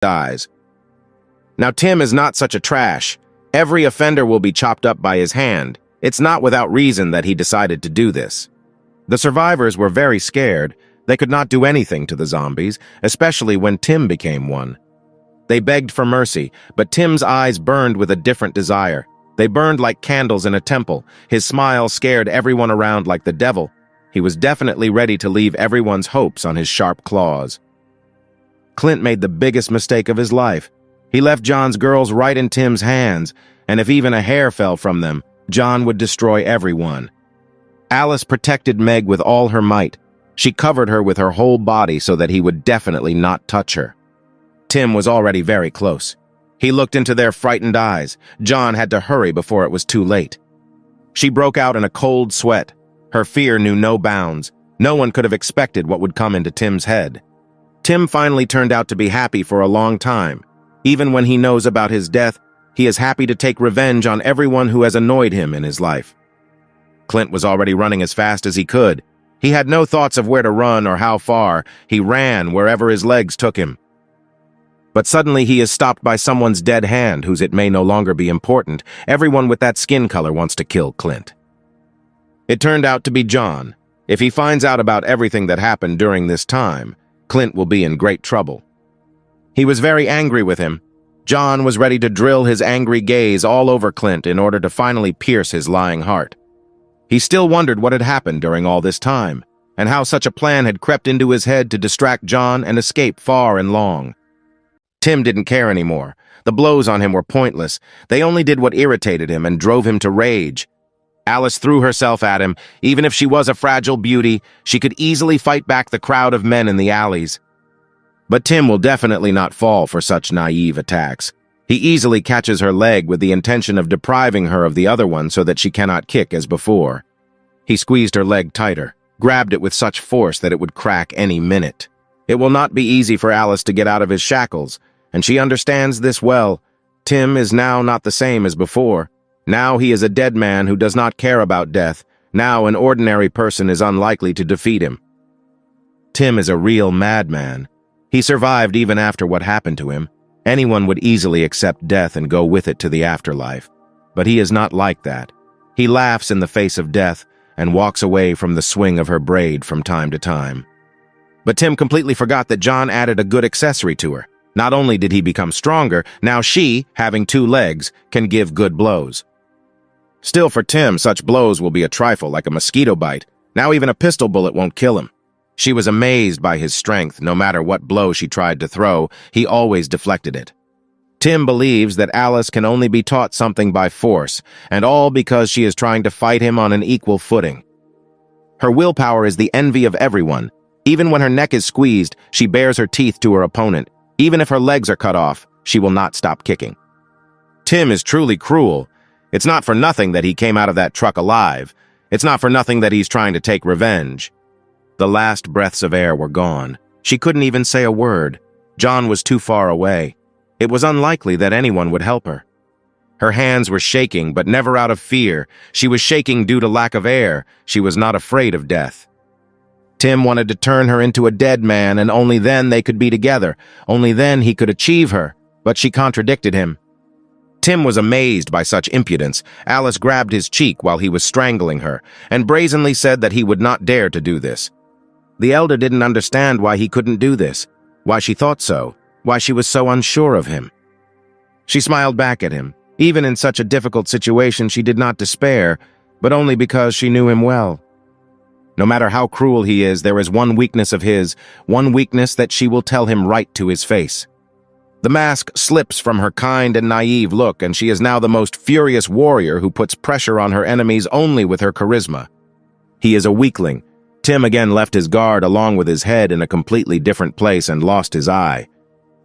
dies. Now Tim is not such a trash. Every offender will be chopped up by his hand. It's not without reason that he decided to do this. The survivors were very scared. They could not do anything to the zombies, especially when Tim became one. They begged for mercy, but Tim's eyes burned with a different desire. They burned like candles in a temple. His smile scared everyone around like the devil. He was definitely ready to leave everyone's hopes on his sharp claws. Clint made the biggest mistake of his life. He left John's girls right in Tim's hands, and if even a hair fell from them, John would destroy everyone. Alice protected Meg with all her might. She covered her with her whole body so that he would definitely not touch her. Tim was already very close. He looked into their frightened eyes. John had to hurry before it was too late. She broke out in a cold sweat. Her fear knew no bounds. No one could have expected what would come into Tim's head. Tim finally turned out to be happy for a long time. Even when he knows about his death, he is happy to take revenge on everyone who has annoyed him in his life. Clint was already running as fast as he could. He had no thoughts of where to run or how far. He ran wherever his legs took him. But suddenly he is stopped by someone's dead hand, whose it may no longer be important. Everyone with that skin color wants to kill Clint. It turned out to be John. If he finds out about everything that happened during this time, Clint will be in great trouble. He was very angry with him. John was ready to drill his angry gaze all over Clint in order to finally pierce his lying heart. He still wondered what had happened during all this time, and how such a plan had crept into his head to distract John and escape far and long. Tim didn't care anymore. The blows on him were pointless. They only did what irritated him and drove him to rage. Alice threw herself at him. Even if she was a fragile beauty, she could easily fight back the crowd of men in the alleys. But Tim will definitely not fall for such naive attacks. He easily catches her leg with the intention of depriving her of the other one so that she cannot kick as before. He squeezed her leg tighter, grabbed it with such force that it would crack any minute. It will not be easy for Alice to get out of his shackles, and she understands this well. Tim is now not the same as before. Now he is a dead man who does not care about death. Now an ordinary person is unlikely to defeat him. Tim is a real madman. He survived even after what happened to him. Anyone would easily accept death and go with it to the afterlife. But he is not like that. He laughs in the face of death and walks away from the swing of her braid from time to time. But Tim completely forgot that John added a good accessory to her. Not only did he become stronger, now she, having 2 legs, can give good blows. Still, for Tim, such blows will be a trifle, like a mosquito bite. Now even a pistol bullet won't kill him. She was amazed by his strength. No matter what blow she tried to throw, he always deflected it. Tim believes that Alice can only be taught something by force, and all because she is trying to fight him on an equal footing. Her willpower is the envy of everyone. Even when her neck is squeezed, she bares her teeth to her opponent. Even if her legs are cut off, she will not stop kicking. Tim is truly cruel. It's not for nothing that he came out of that truck alive. It's not for nothing that he's trying to take revenge. The last breaths of air were gone. She couldn't even say a word. John was too far away. It was unlikely that anyone would help her. Her hands were shaking, but never out of fear. She was shaking due to lack of air. She was not afraid of death. Tim wanted to turn her into a dead man, and only then they could be together. Only then he could achieve her. But she contradicted him. Tim was amazed by such impudence. Alice grabbed his cheek while he was strangling her, and brazenly said that he would not dare to do this. The elder didn't understand why he couldn't do this, why she thought so, why she was so unsure of him. She smiled back at him. Even in such a difficult situation, she did not despair, but only because she knew him well. No matter how cruel he is, there is one weakness of his, one weakness that she will tell him right to his face. The mask slips from her kind and naive look, and she is now the most furious warrior who puts pressure on her enemies only with her charisma. He is a weakling. Tim again left his guard along with his head in a completely different place and lost his eye.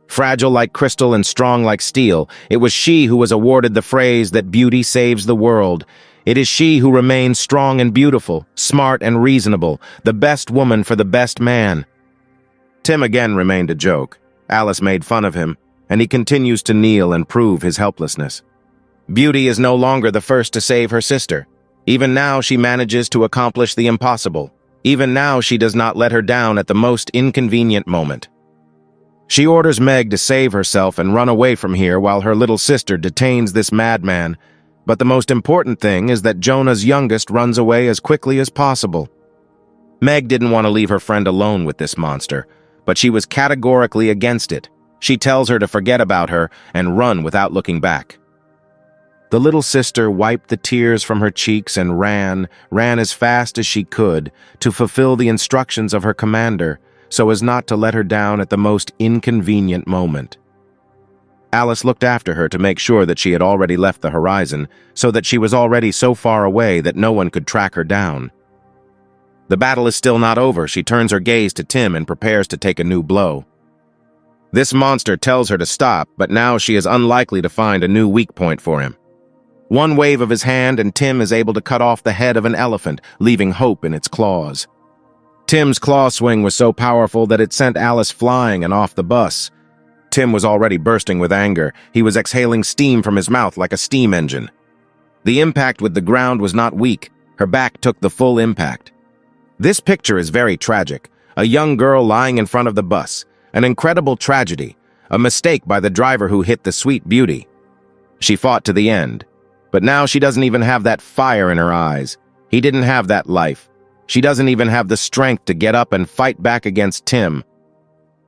Fragile like crystal and strong like steel, it was she who was awarded the phrase that beauty saves the world. It is she who remains strong and beautiful, smart and reasonable, the best woman for the best man. Tim again remained a joke. Alice made fun of him, and he continues to kneel and prove his helplessness. Beauty is no longer the first to save her sister. Even now she manages to accomplish the impossible. Even now she does not let her down at the most inconvenient moment. She orders Meg to save herself and run away from here while her little sister detains this madman. But the most important thing is that Jonah's youngest runs away as quickly as possible. Meg didn't want to leave her friend alone with this monster, but she was categorically against it. She tells her to forget about her and run without looking back. The little sister wiped the tears from her cheeks and ran as fast as she could to fulfill the instructions of her commander, so as not to let her down at the most inconvenient moment. Alice looked after her to make sure that she had already left the horizon, so that she was already so far away that no one could track her down. The battle is still not over. She turns her gaze to Tim and prepares to take a new blow. This monster tells her to stop, but now she is unlikely to find a new weak point for him. One wave of his hand and Tim is able to cut off the head of an elephant, leaving hope in its claws. Tim's claw swing was so powerful that it sent Alice flying and off the bus. Tim was already bursting with anger. He was exhaling steam from his mouth like a steam engine. The impact with the ground was not weak. Her back took the full impact. This picture is very tragic. A young girl lying in front of the bus. An incredible tragedy. A mistake by the driver who hit the sweet beauty. She fought to the end. But now she doesn't even have that fire in her eyes. He didn't have that life. She doesn't even have the strength to get up and fight back against Tim.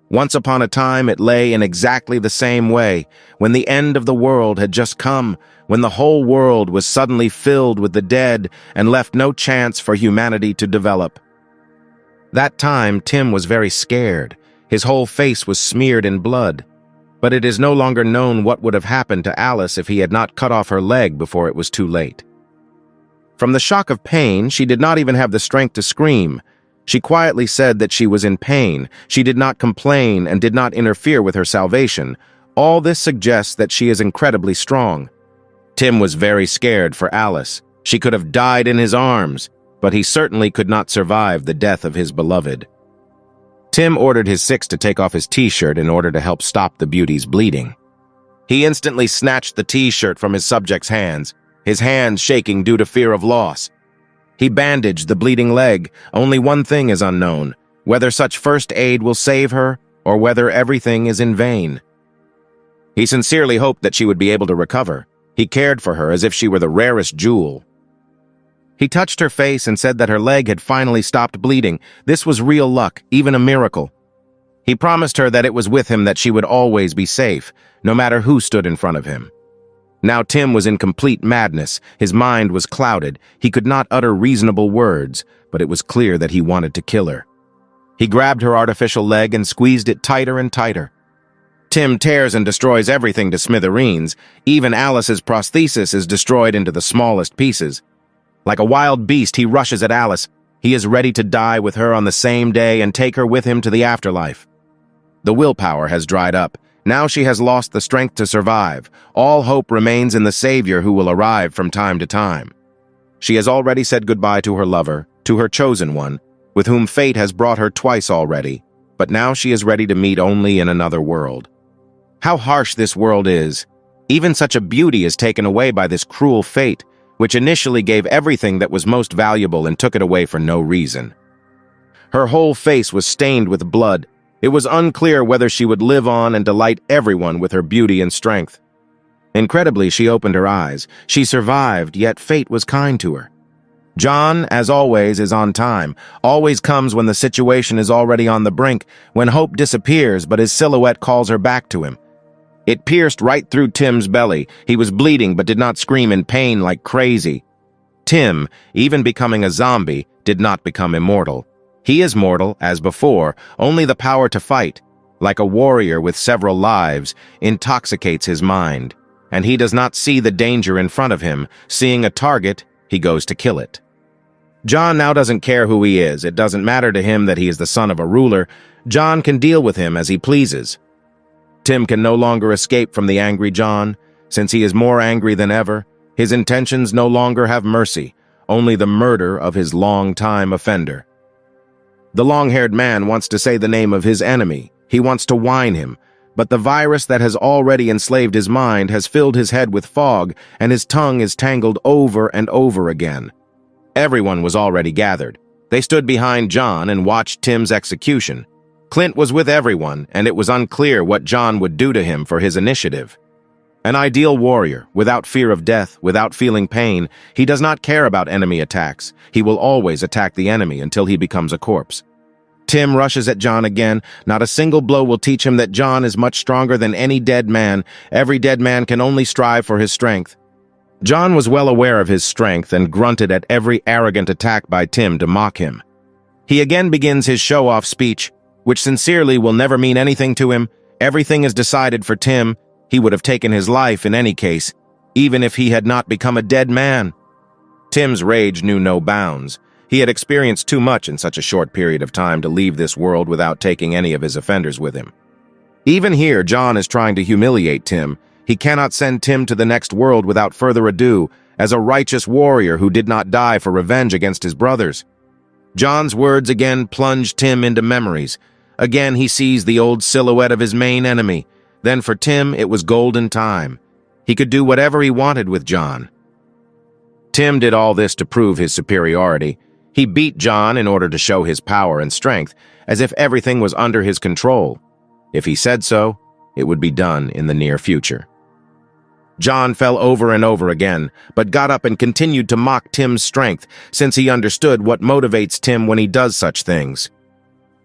Once upon a time, it lay in exactly the same way, when the end of the world had just come, when the whole world was suddenly filled with the dead and left no chance for humanity to develop. That time, Tim was very scared. His whole face was smeared in blood. But it is no longer known what would have happened to Alice if he had not cut off her leg before it was too late. From the shock of pain, she did not even have the strength to scream. She quietly said that she was in pain. She did not complain and did not interfere with her salvation. All this suggests that she is incredibly strong. Tim was very scared for Alice. She could have died in his arms, but he certainly could not survive the death of his beloved. Tim ordered his six to take off his t-shirt in order to help stop the beauty's bleeding. He instantly snatched the t-shirt from his subject's hands, his hands shaking due to fear of loss. He bandaged the bleeding leg. Only one thing is unknown, whether such first aid will save her or whether everything is in vain. He sincerely hoped that she would be able to recover. He cared for her as if she were the rarest jewel. He touched her face and said that her leg had finally stopped bleeding. This was real luck, even a miracle. He promised her that it was with him that she would always be safe, no matter who stood in front of him. Now Tim was in complete madness. His mind was clouded. He could not utter reasonable words, but it was clear that he wanted to kill her. He grabbed her artificial leg and squeezed it tighter and tighter. Tim tears and destroys everything to smithereens. Even Alice's prosthesis is destroyed into the smallest pieces. Like a wild beast, he rushes at Alice. He is ready to die with her on the same day and take her with him to the afterlife. The willpower has dried up. Now she has lost the strength to survive. All hope remains in the savior who will arrive from time to time. She has already said goodbye to her lover, to her chosen one, with whom fate has brought her twice already, but now she is ready to meet only in another world. How harsh this world is. Even such a beauty is taken away by this cruel fate, which initially gave everything that was most valuable and took it away for no reason. Her whole face was stained with blood. It was unclear whether she would live on and delight everyone with her beauty and strength. Incredibly, she opened her eyes. She survived, yet fate was kind to her. John, as always, is on time, always comes when the situation is already on the brink, when hope disappears but his silhouette calls her back to him. It pierced right through Tim's belly. He was bleeding but did not scream in pain like crazy. Tim, even becoming a zombie, did not become immortal. He is mortal, as before, only the power to fight, like a warrior with several lives, intoxicates his mind, and he does not see the danger in front of him. Seeing a target, he goes to kill it. John now doesn't care who he is. It doesn't matter to him that he is the son of a ruler. John can deal with him as he pleases. Tim can no longer escape from the angry John. Since he is more angry than ever, his intentions no longer have mercy, only the murder of his long-time offender. The long-haired man wants to say the name of his enemy. He wants to whine him, but the virus that has already enslaved his mind has filled his head with fog, and his tongue is tangled over and over again. Everyone was already gathered. They stood behind John and watched Tim's execution. Clint was with everyone, and it was unclear what John would do to him for his initiative. An ideal warrior, without fear of death, without feeling pain, he does not care about enemy attacks. He will always attack the enemy until he becomes a corpse. Tim rushes at John again. Not a single blow will teach him that John is much stronger than any dead man. Every dead man can only strive for his strength. John was well aware of his strength and grunted at every arrogant attack by Tim to mock him. He again begins his show-off speech, which sincerely will never mean anything to him. Everything is decided for Tim. He would have taken his life in any case, even if he had not become a dead man. Tim's rage knew no bounds. He had experienced too much in such a short period of time to leave this world without taking any of his offenders with him. Even here, John is trying to humiliate Tim. He cannot send Tim to the next world without further ado, as a righteous warrior who did not die for revenge against his brothers. John's words again plunge Tim into memories. Again, he sees the old silhouette of his main enemy. Then for Tim, it was golden time. He could do whatever he wanted with John. Tim did all this to prove his superiority. He beat John in order to show his power and strength, as if everything was under his control. If he said so, it would be done in the near future. John fell over and over again, but got up and continued to mock Tim's strength, since he understood what motivates Tim when he does such things.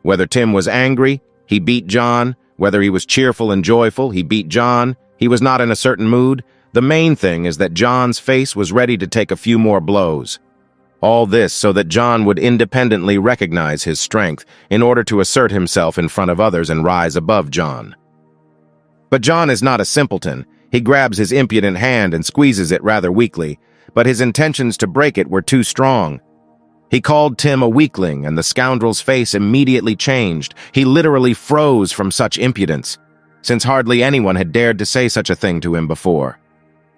Whether Tim was angry, he beat John. Whether he was cheerful and joyful, he beat John. He was not in a certain mood. The main thing is that John's face was ready to take a few more blows. All this so that John would independently recognize his strength in order to assert himself in front of others and rise above John. But John is not a simpleton. He grabs his impudent hand and squeezes it rather weakly, but his intentions to break it were too strong. He called Tim a weakling, and the scoundrel's face immediately changed. He literally froze from such impudence, since hardly anyone had dared to say such a thing to him before.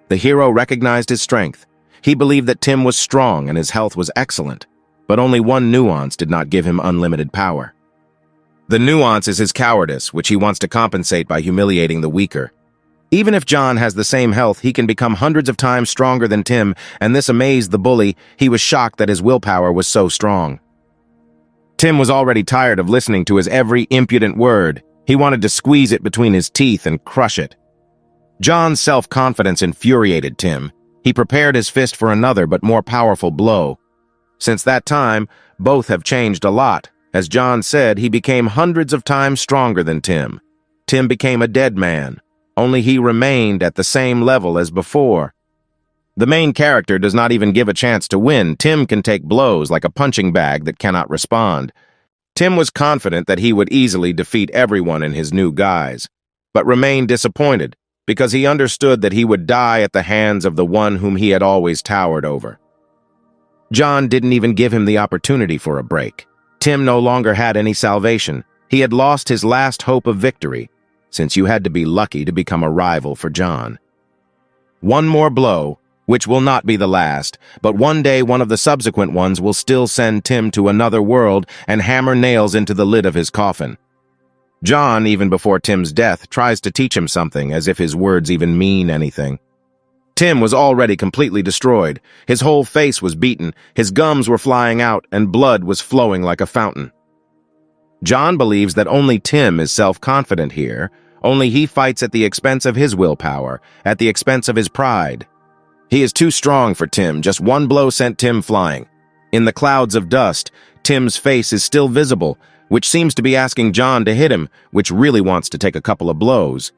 The hero recognized his strength. He believed that Tim was strong and his health was excellent, but only one nuance did not give him unlimited power. The nuance is his cowardice, which he wants to compensate by humiliating the weaker. Even if John has the same health, he can become hundreds of times stronger than Tim, and this amazed the bully. He was shocked that his willpower was so strong. Tim was already tired of listening to his every impudent word. He wanted to squeeze it between his teeth and crush it. John's self-confidence infuriated Tim. He prepared his fist for another but more powerful blow. Since that time, both have changed a lot. As John said, he became hundreds of times stronger than Tim. Tim became a dead man. Only he remained at the same level as before. The main character does not even give a chance to win. Tim can take blows like a punching bag that cannot respond. Tim was confident that he would easily defeat everyone in his new guise, but remained disappointed because he understood that he would die at the hands of the one whom he had always towered over. John didn't even give him the opportunity for a break. Tim no longer had any salvation. He had lost his last hope of victory, since you had to be lucky to become a rival for John. One more blow, which will not be the last, but one day one of the subsequent ones will still send Tim to another world and hammer nails into the lid of his coffin. John, even before Tim's death, tries to teach him something, as if his words even mean anything. Tim was already completely destroyed. His whole face was beaten, his gums were flying out, and blood was flowing like a fountain. John believes that only Tim is self-confident here. Only he fights at the expense of his willpower, at the expense of his pride. He is too strong for Tim. Just one blow sent Tim flying. In the clouds of dust, Tim's face is still visible, which seems to be asking John to hit him, which really wants to take a couple of blows.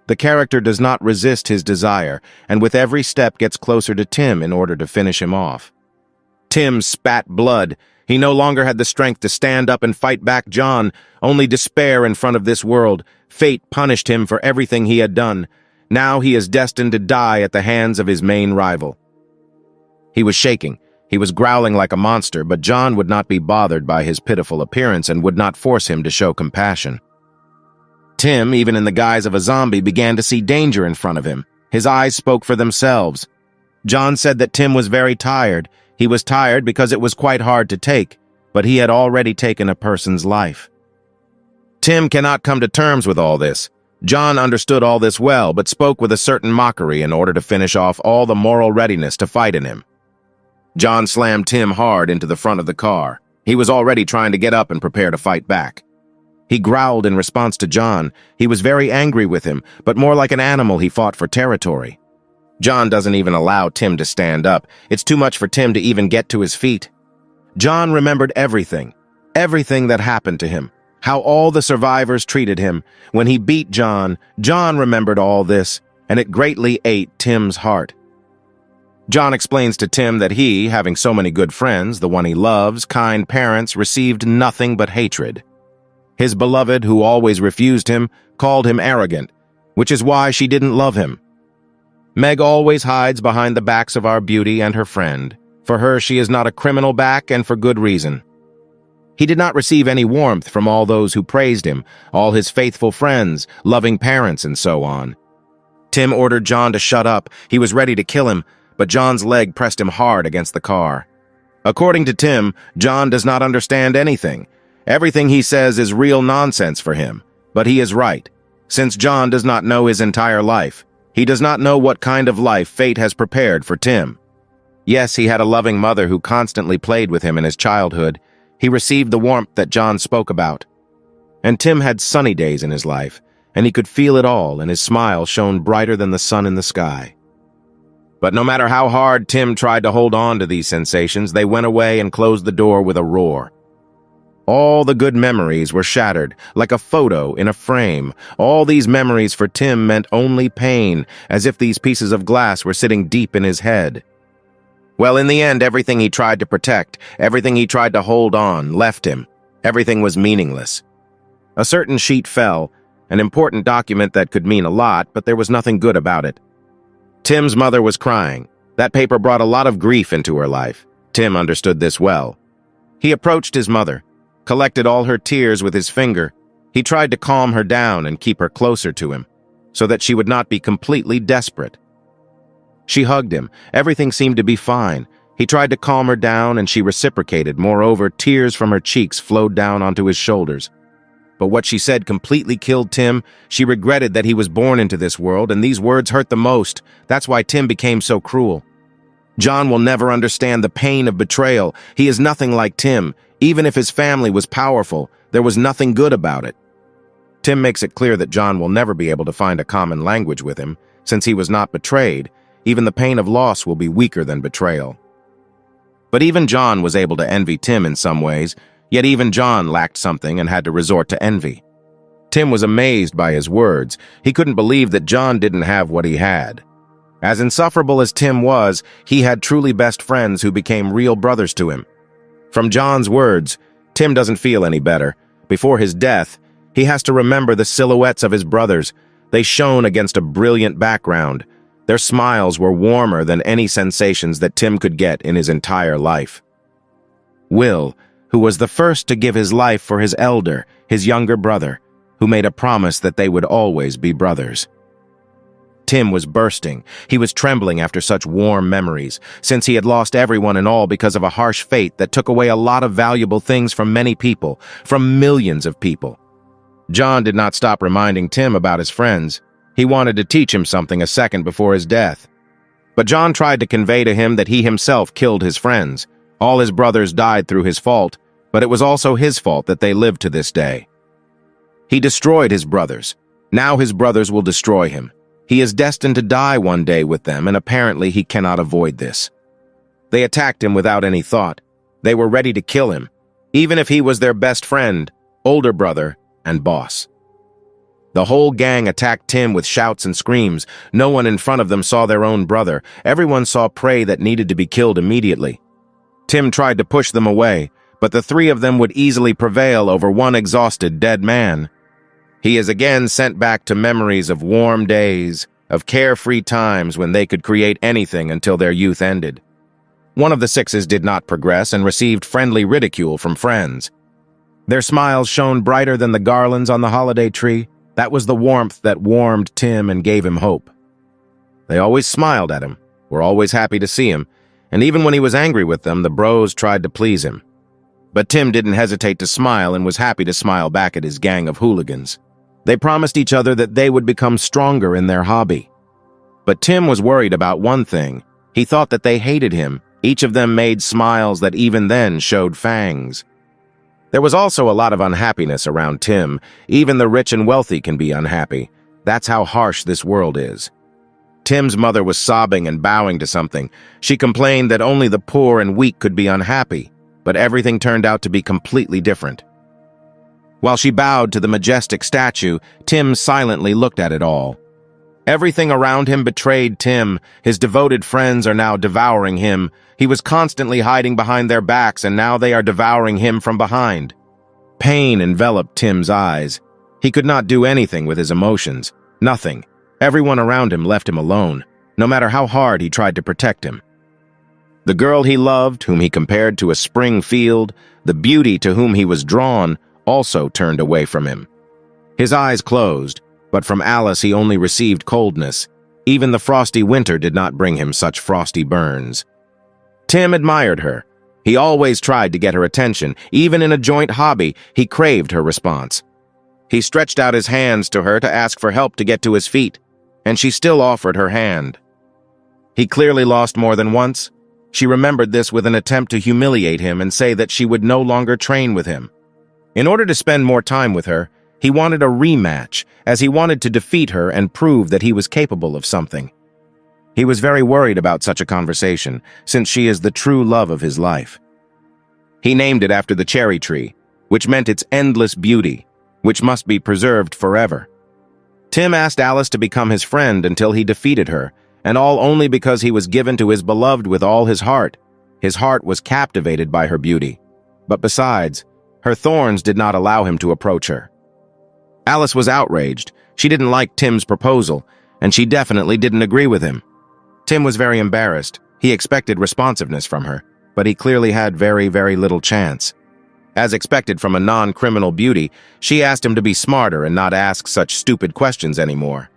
The character does not resist his desire, and with every step gets closer to Tim in order to finish him off. Tim spat blood. He no longer had the strength to stand up and fight back John, only despair in front of this world. Fate punished him for everything he had done. Now he is destined to die at the hands of his main rival. He was shaking. He was growling like a monster, but John would not be bothered by his pitiful appearance and would not force him to show compassion. Tim, even in the guise of a zombie, began to see danger in front of him. His eyes spoke for themselves. John said that Tim was very tired. He was tired because it was quite hard to take, but he had already taken a person's life. Tim cannot come to terms with all this. John understood all this well, but spoke with a certain mockery in order to finish off all the moral readiness to fight in him. John slammed Tim hard into the front of the car. He was already trying to get up and prepare to fight back. He growled in response to John. He was very angry with him, but more like an animal he fought for territory. John doesn't even allow Tim to stand up. It's too much for Tim to even get to his feet. John remembered everything that happened to him, how all the survivors treated him. When he beat John, John remembered all this, and it greatly ate Tim's heart. John explains to Tim that he, having so many good friends, the one he loves, kind parents, received nothing but hatred. His beloved, who always refused him, called him arrogant, which is why she didn't love him. Meg always hides behind the backs of our beauty and her friend. For her, she is not a criminal back, and for good reason. He did not receive any warmth from all those who praised him, all his faithful friends, loving parents, and so on. Tim ordered John to shut up. He was ready to kill him, but John's leg pressed him hard against the car. According to Tim, John does not understand anything. Everything he says is real nonsense for him, but he is right. Since John does not know his entire life, he does not know what kind of life fate has prepared for Tim. Yes, he had a loving mother who constantly played with him in his childhood. He received the warmth that John spoke about. And Tim had sunny days in his life, and he could feel it all, and his smile shone brighter than the sun in the sky. But no matter how hard Tim tried to hold on to these sensations, they went away and closed the door with a roar. All the good memories were shattered, like a photo in a frame. All these memories for Tim meant only pain, as if these pieces of glass were sitting deep in his head. Well, in the end, everything he tried to protect, everything he tried to hold on, left him. Everything was meaningless. A certain sheet fell, an important document that could mean a lot, but there was nothing good about it. Tim's mother was crying. That paper brought a lot of grief into her life. Tim understood this well. He approached his mother, collected all her tears with his finger. He tried to calm her down and keep her closer to him, so that she would not be completely desperate. She hugged him. Everything seemed to be fine. He tried to calm her down, and she reciprocated. Moreover, tears from her cheeks flowed down onto his shoulders. But what she said completely killed Tim. She regretted that he was born into this world, and these words hurt the most. That's why Tim became so cruel. John will never understand the pain of betrayal. He is nothing like Tim. Even if his family was powerful, there was nothing good about it. Tim makes it clear that John will never be able to find a common language with him. Since he was not betrayed, even the pain of loss will be weaker than betrayal. But even John was able to envy Tim in some ways, yet even John lacked something and had to resort to envy. Tim was amazed by his words. He couldn't believe that John didn't have what he had. As insufferable as Tim was, he had truly best friends who became real brothers to him. From John's words, Tim doesn't feel any better. Before his death, he has to remember the silhouettes of his brothers. They shone against a brilliant background. Their smiles were warmer than any sensations that Tim could get in his entire life. Will, who was the first to give his life for his elder, his younger brother, who made a promise that they would always be brothers. Tim was bursting. He was trembling after such warm memories, since he had lost everyone and all because of a harsh fate that took away a lot of valuable things from many people, from millions of people. John did not stop reminding Tim about his friends. He wanted to teach him something a second before his death. But John tried to convey to him that he himself killed his friends. All his brothers died through his fault, but it was also his fault that they lived to this day. He destroyed his brothers. Now his brothers will destroy him. He is destined to die one day with them, and apparently he cannot avoid this. They attacked him without any thought. They were ready to kill him, even if he was their best friend, older brother, and boss. The whole gang attacked Tim with shouts and screams. No one in front of them saw their own brother. Everyone saw prey that needed to be killed immediately. Tim tried to push them away, but the three of them would easily prevail over one exhausted dead man. He is again sent back to memories of warm days, of carefree times when they could create anything until their youth ended. One of the sixes did not progress and received friendly ridicule from friends. Their smiles shone brighter than the garlands on the holiday tree. That was the warmth that warmed Tim and gave him hope. They always smiled at him, were always happy to see him, and even when he was angry with them, the bros tried to please him. But Tim didn't hesitate to smile and was happy to smile back at his gang of hooligans. They promised each other that they would become stronger in their hobby. But Tim was worried about one thing. He thought that they hated him. Each of them made smiles that even then showed fangs. There was also a lot of unhappiness around Tim. Even the rich and wealthy can be unhappy. That's how harsh this world is. Tim's mother was sobbing and bowing to something. She complained that only the poor and weak could be unhappy, but everything turned out to be completely different. While she bowed to the majestic statue, Tim silently looked at it all. Everything around him betrayed Tim. His devoted friends are now devouring him. He was constantly hiding behind their backs, and now they are devouring him from behind. Pain enveloped Tim's eyes. He could not do anything with his emotions. Nothing. Everyone around him left him alone, no matter how hard he tried to protect him. The girl he loved, whom he compared to a spring field, the beauty to whom he was drawn, also turned away from him. His eyes closed, but from Alice he only received coldness. Even the frosty winter did not bring him such frosty burns. Tim admired her. He always tried to get her attention. Even in a joint hobby, he craved her response. He stretched out his hands to her to ask for help to get to his feet, and she still offered her hand. He clearly lost more than once. She remembered this with an attempt to humiliate him and say that she would no longer train with him. In order to spend more time with her, he wanted a rematch, as he wanted to defeat her and prove that he was capable of something. He was very worried about such a conversation, since she is the true love of his life. He named it after the cherry tree, which meant its endless beauty, which must be preserved forever. Tim asked Alice to become his friend until he defeated her, and all only because he was given to his beloved with all his heart. His heart was captivated by her beauty. But besides, her thorns did not allow him to approach her. Alice was outraged. She didn't like Tim's proposal, and she definitely didn't agree with him. Tim was very embarrassed. He expected responsiveness from her, but he clearly had very, very little chance. As expected from a non-criminal beauty, she asked him to be smarter and not ask such stupid questions anymore.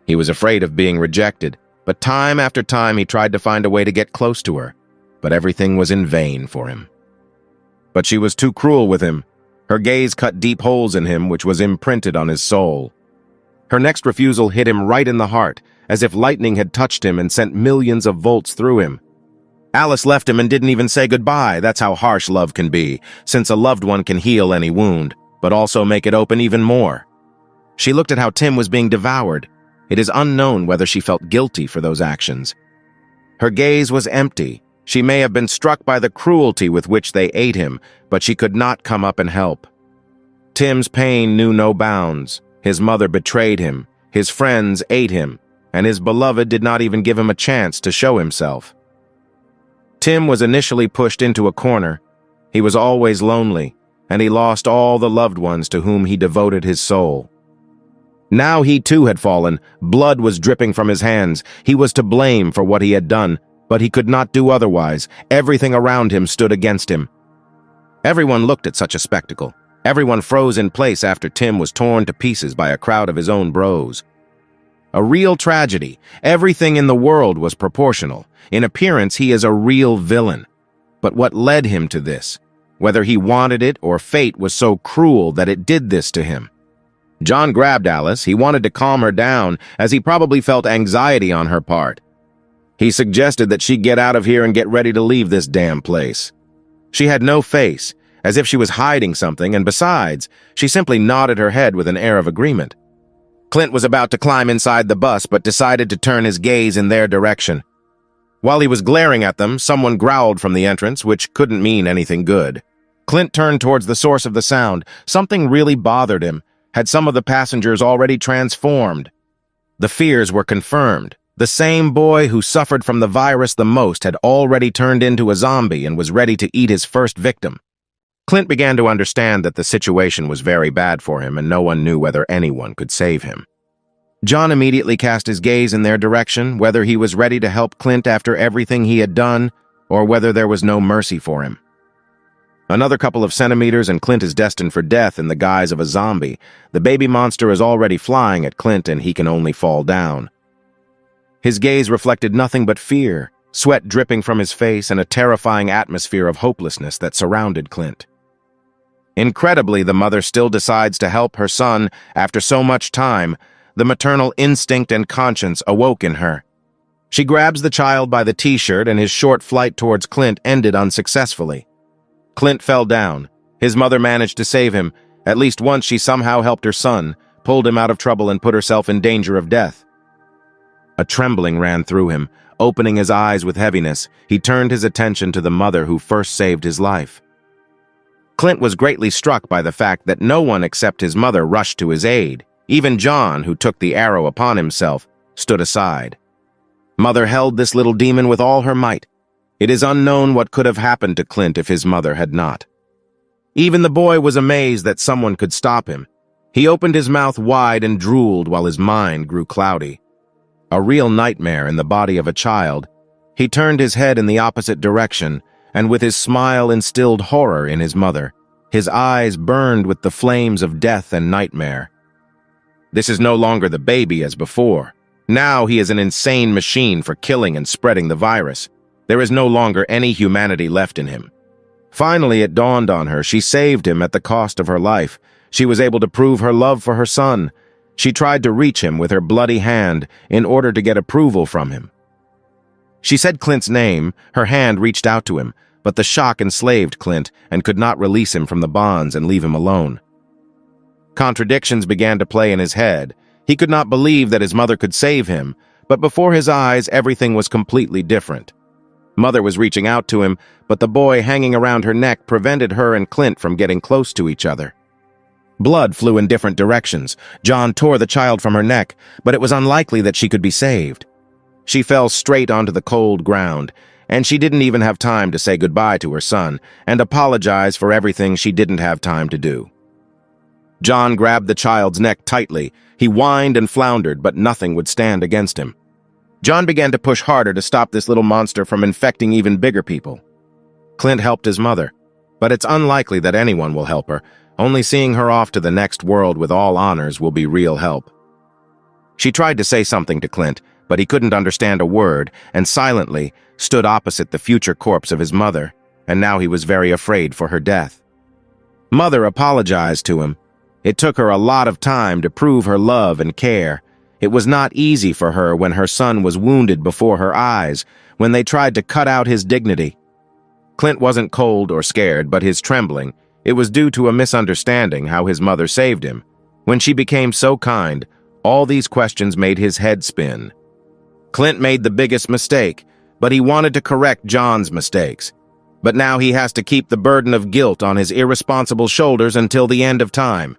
He was afraid of being rejected, but time after time he tried to find a way to get close to her, but everything was in vain for him. But she was too cruel with him. Her gaze cut deep holes in him, which was imprinted on his soul. Her next refusal hit him right in the heart, as if lightning had touched him and sent millions of volts through him. Alice left him and didn't even say goodbye. That's how harsh love can be, since a loved one can heal any wound, but also make it open even more. She looked at how Tim was being devoured. It is unknown whether she felt guilty for those actions. Her gaze was empty. She may have been struck by the cruelty with which they ate him, but she could not come up and help. Tim's pain knew no bounds. His mother betrayed him, his friends ate him, and his beloved did not even give him a chance to show himself. Tim was initially pushed into a corner. He was always lonely, and he lost all the loved ones to whom he devoted his soul. Now he too had fallen. Blood was dripping from his hands. He was to blame for what he had done, but he could not do otherwise. Everything around him stood against him. Everyone looked at such a spectacle. Everyone froze in place after Tim was torn to pieces by a crowd of his own bros. A real tragedy. Everything in the world was proportional. In appearance, he is a real villain. But what led him to this? Whether he wanted it or fate was so cruel that it did this to him. John grabbed Alice. He wanted to calm her down, as he probably felt anxiety on her part. He suggested that she get out of here and get ready to leave this damn place. She had no face, as if she was hiding something, and besides, she simply nodded her head with an air of agreement. Clint was about to climb inside the bus, but decided to turn his gaze in their direction. While he was glaring at them, someone growled from the entrance, which couldn't mean anything good. Clint turned towards the source of the sound. Something really bothered him. Had some of the passengers already transformed? The fears were confirmed. The same boy who suffered from the virus the most had already turned into a zombie and was ready to eat his first victim. Clint began to understand that the situation was very bad for him and no one knew whether anyone could save him. John immediately cast his gaze in their direction, whether he was ready to help Clint after everything he had done, or whether there was no mercy for him. Another couple of centimeters and Clint is destined for death in the guise of a zombie. The baby monster is already flying at Clint and he can only fall down. His gaze reflected nothing but fear, sweat dripping from his face, and a terrifying atmosphere of hopelessness that surrounded Clint. Incredibly, the mother still decides to help her son after so much time. The maternal instinct and conscience awoke in her. She grabs the child by the t-shirt and his short flight towards Clint ended unsuccessfully. Clint fell down. His mother managed to save him. At least once she somehow helped her son, pulled him out of trouble and put herself in danger of death. A trembling ran through him. Opening his eyes with heaviness, he turned his attention to the mother who first saved his life. Clint was greatly struck by the fact that no one except his mother rushed to his aid. Even John, who took the arrow upon himself, stood aside. Mother held this little demon with all her might. It is unknown what could have happened to Clint if his mother had not. Even the boy was amazed that someone could stop him. He opened his mouth wide and drooled while his mind grew cloudy. A real nightmare in the body of a child. He turned his head in the opposite direction, and with his smile instilled horror in his mother. His eyes burned with the flames of death and nightmare. This is no longer the baby as before. Now he is an insane machine for killing and spreading the virus. There is no longer any humanity left in him. Finally, it dawned on her. She saved him at the cost of her life. She was able to prove her love for her son. She tried to reach him with her bloody hand in order to get approval from him. She said Clint's name. Her hand reached out to him, but the shock enslaved Clint and could not release him from the bonds and leave him alone. Contradictions began to play in his head. He could not believe that his mother could save him, but before his eyes, everything was completely different. Mother was reaching out to him, but the boy hanging around her neck prevented her and Clint from getting close to each other. Blood flew in different directions. John tore the child from her neck, but it was unlikely that she could be saved. She fell straight onto the cold ground, and she didn't even have time to say goodbye to her son and apologize for everything she didn't have time to do. John grabbed the child's neck tightly. He whined and floundered, but nothing would stand against him. John began to push harder to stop this little monster from infecting even bigger people. Clint helped his mother, but it's unlikely that anyone will help her. Only seeing her off to the next world with all honors will be real help. She tried to say something to Clint, but he couldn't understand a word and silently stood opposite the future corpse of his mother, and now he was very afraid for her death. Mother apologized to him. It took her a lot of time to prove her love and care. It was not easy for her when her son was wounded before her eyes, when they tried to cut out his dignity. Clint wasn't cold or scared, but his trembling, it was due to a misunderstanding how his mother saved him. When she became so kind, all these questions made his head spin. Clint made the biggest mistake, but he wanted to correct John's mistakes. But now he has to keep the burden of guilt on his irresponsible shoulders until the end of time.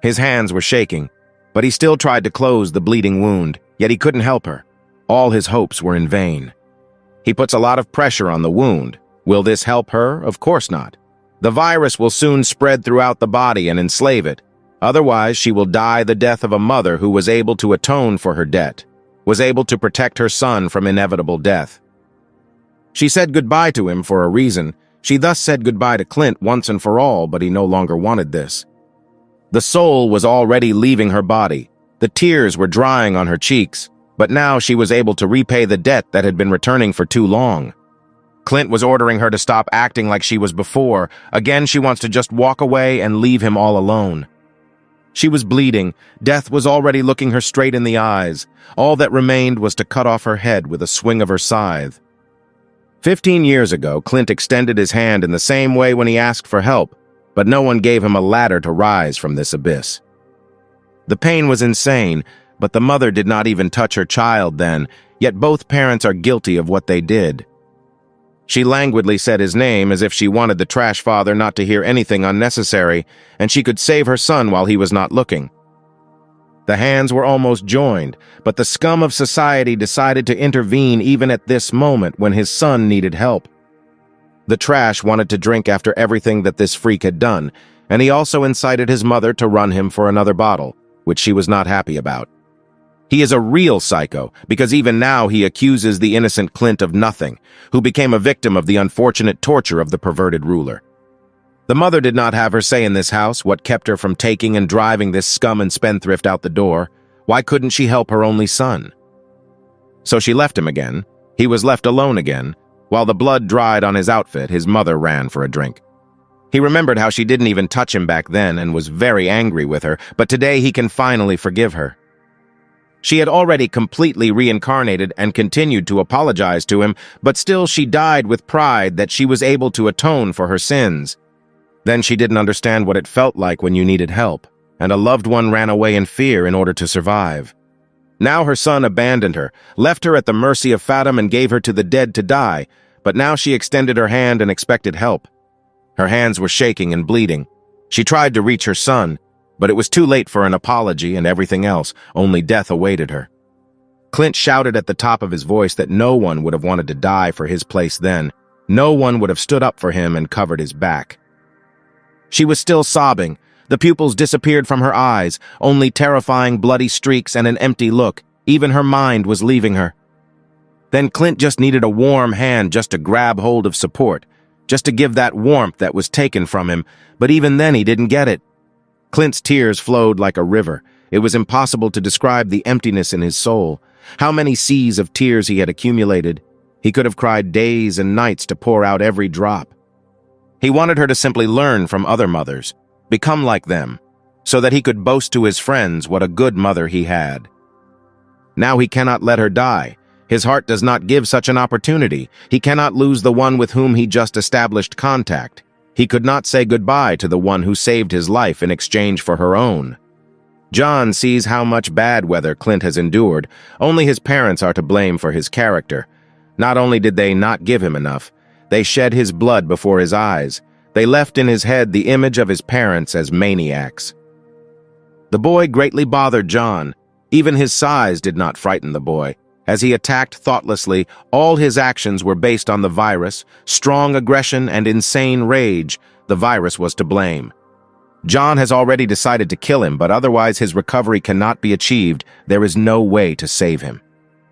His hands were shaking, but he still tried to close the bleeding wound, yet he couldn't help her. All his hopes were in vain. He puts a lot of pressure on the wound. Will this help her? Of course not. The virus will soon spread throughout the body and enslave it. Otherwise, she will die the death of a mother who was able to atone for her debt, was able to protect her son from inevitable death. She said goodbye to him for a reason. She thus said goodbye to Clint once and for all, but he no longer wanted this. The soul was already leaving her body. The tears were drying on her cheeks, but now she was able to repay the debt that had been returning for too long. Clint was ordering her to stop acting like she was before. Again, she wants to just walk away and leave him all alone. She was bleeding. Death was already looking her straight in the eyes. All that remained was to cut off her head with a swing of her scythe. 15 years ago, Clint extended his hand in the same way when he asked for help, but no one gave him a ladder to rise from this abyss. The pain was insane, but the mother did not even touch her child then, yet both parents are guilty of what they did. She languidly said his name as if she wanted the trash father not to hear anything unnecessary, and she could save her son while he was not looking. The hands were almost joined, but the scum of society decided to intervene even at this moment when his son needed help. The trash wanted to drink after everything that this freak had done, and he also incited his mother to run him for another bottle, which she was not happy about. He is a real psycho, because even now he accuses the innocent Clint of nothing, who became a victim of the unfortunate torture of the perverted ruler. The mother did not have her say in this house. What kept her from taking and driving this scum and spendthrift out the door? Why couldn't she help her only son? So she left him again. He was left alone again. While the blood dried on his outfit, his mother ran for a drink. He remembered how she didn't even touch him back then and was very angry with her, but today he can finally forgive her. She had already completely reincarnated and continued to apologize to him, but still she died with pride that she was able to atone for her sins. Then she didn't understand what it felt like when you needed help, and a loved one ran away in fear in order to survive. Now her son abandoned her, left her at the mercy of Fatim and gave her to the dead to die, but now she extended her hand and expected help. Her hands were shaking and bleeding. She tried to reach her son, but it was too late for an apology and everything else, only death awaited her. Clint shouted at the top of his voice that no one would have wanted to die for his place then. No one would have stood up for him and covered his back. She was still sobbing. The pupils disappeared from her eyes, only terrifying bloody streaks and an empty look. Even her mind was leaving her. Then Clint just needed a warm hand just to grab hold of support, just to give that warmth that was taken from him, but even then he didn't get it. Clint's tears flowed like a river. It was impossible to describe the emptiness in his soul. How many seas of tears he had accumulated. He could have cried days and nights to pour out every drop. He wanted her to simply learn from other mothers, become like them, so that he could boast to his friends what a good mother he had. Now he cannot let her die. His heart does not give such an opportunity. He cannot lose the one with whom he just established contact. He could not say goodbye to the one who saved his life in exchange for her own. John sees how much bad weather Clint has endured. Only his parents are to blame for his character. Not only did they not give him enough, they shed his blood before his eyes. They left in his head the image of his parents as maniacs. The boy greatly bothered John. Even his size did not frighten the boy. As he attacked thoughtlessly, all his actions were based on the virus, strong aggression and insane rage. The virus was to blame. John has already decided to kill him, but otherwise his recovery cannot be achieved. There is no way to save him.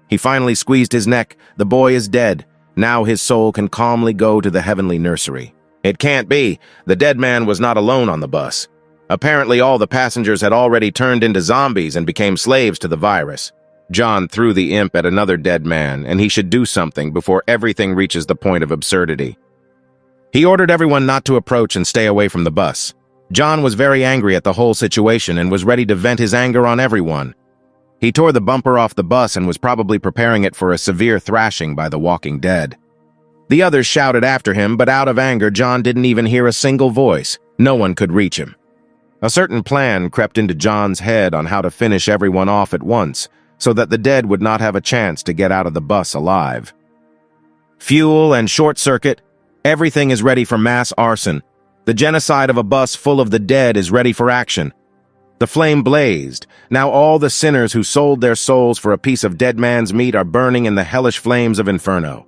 He finally squeezed his neck. The boy is dead. Now his soul can calmly go to the heavenly nursery. It can't be. The dead man was not alone on the bus. Apparently all the passengers had already turned into zombies and became slaves to the virus. John threw the imp at another dead man, and he should do something before everything reaches the point of absurdity. He ordered everyone not to approach and stay away from the bus. John was very angry at the whole situation and was ready to vent his anger on everyone. He tore the bumper off the bus and was probably preparing it for a severe thrashing by the walking dead. The others shouted after him, but out of anger, John didn't even hear a single voice. No one could reach him. A certain plan crept into John's head on how to finish everyone off at once, so that the dead would not have a chance to get out of the bus alive. Fuel and short circuit, everything is ready for mass arson. The genocide of a bus full of the dead is ready for action. The flame blazed. Now all the sinners who sold their souls for a piece of dead man's meat are burning in the hellish flames of inferno.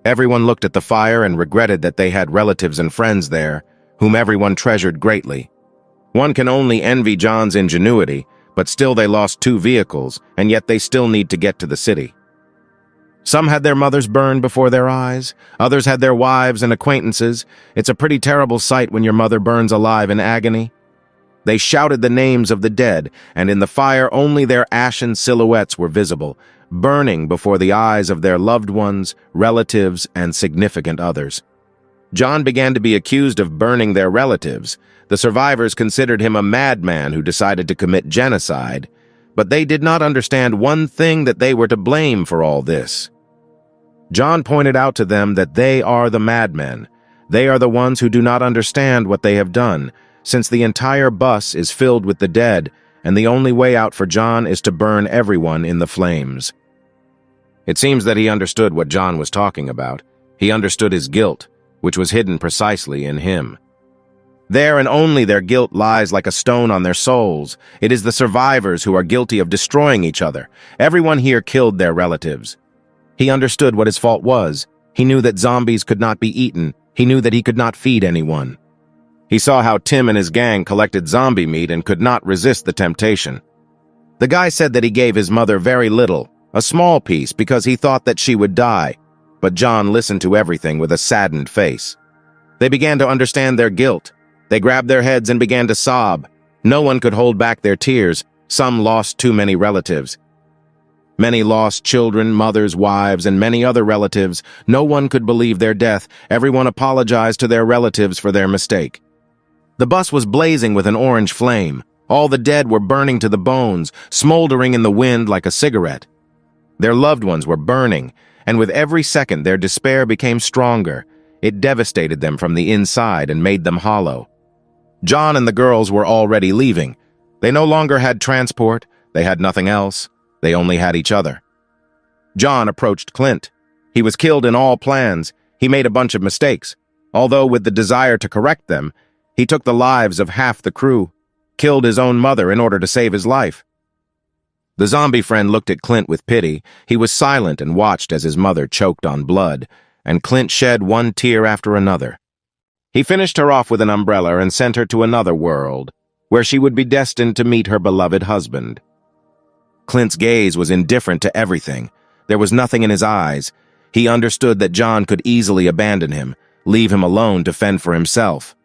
Everyone looked at the fire and regretted that they had relatives and friends there, whom everyone treasured greatly. One can only envy John's ingenuity, but still they lost 2 vehicles, and yet they still need to get to the city. Some had their mothers burned before their eyes, others had their wives and acquaintances. It's a pretty terrible sight when your mother burns alive in agony. They shouted the names of the dead, and in the fire only their ashen silhouettes were visible, burning before the eyes of their loved ones, relatives, and significant others. John began to be accused of burning their relatives. The survivors considered him a madman who decided to commit genocide, but they did not understand one thing, that they were to blame for all this. John pointed out to them that they are the madmen. They are the ones who do not understand what they have done, since the entire bus is filled with the dead, and the only way out for John is to burn everyone in the flames. It seems that he understood what John was talking about. He understood his guilt, which was hidden precisely in him. There and only their guilt lies like a stone on their souls. It is the survivors who are guilty of destroying each other. Everyone here killed their relatives. He understood what his fault was. He knew that zombies could not be eaten. He knew that he could not feed anyone. He saw how Tim and his gang collected zombie meat and could not resist the temptation. The guy said that he gave his mother very little, a small piece, because he thought that she would die. But John listened to everything with a saddened face. They began to understand their guilt. They grabbed their heads and began to sob. No one could hold back their tears. Some lost too many relatives. Many lost children, mothers, wives, and many other relatives. No one could believe their death. Everyone apologized to their relatives for their mistake. The bus was blazing with an orange flame. All the dead were burning to the bones, smoldering in the wind like a cigarette. Their loved ones were burning, and with every second their despair became stronger. It devastated them from the inside and made them hollow. John and the girls were already leaving. They no longer had transport, they had nothing else, they only had each other. John approached Clint. He was killed in all plans. He made a bunch of mistakes. Although with the desire to correct them, he took the lives of half the crew, killed his own mother in order to save his life. The zombie friend looked at Clint with pity. He was silent and watched as his mother choked on blood, and Clint shed one tear after another. He finished her off with an umbrella and sent her to another world, where she would be destined to meet her beloved husband. Clint's gaze was indifferent to everything. There was nothing in his eyes. He understood that John could easily abandon him, leave him alone to fend for himself.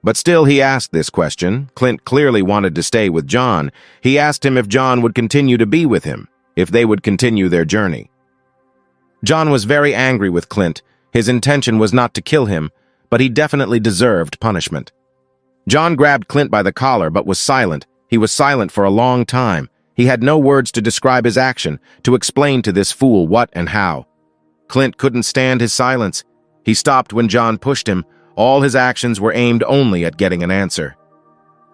But still he asked this question. Clint clearly wanted to stay with John. He asked him if John would continue to be with him, if they would continue their journey. John was very angry with Clint. His intention was not to kill him, but he definitely deserved punishment. John grabbed Clint by the collar but was silent. He was silent for a long time. He had no words to describe his action, to explain to this fool what and how. Clint couldn't stand his silence. He stopped when John pushed him. All his actions were aimed only at getting an answer.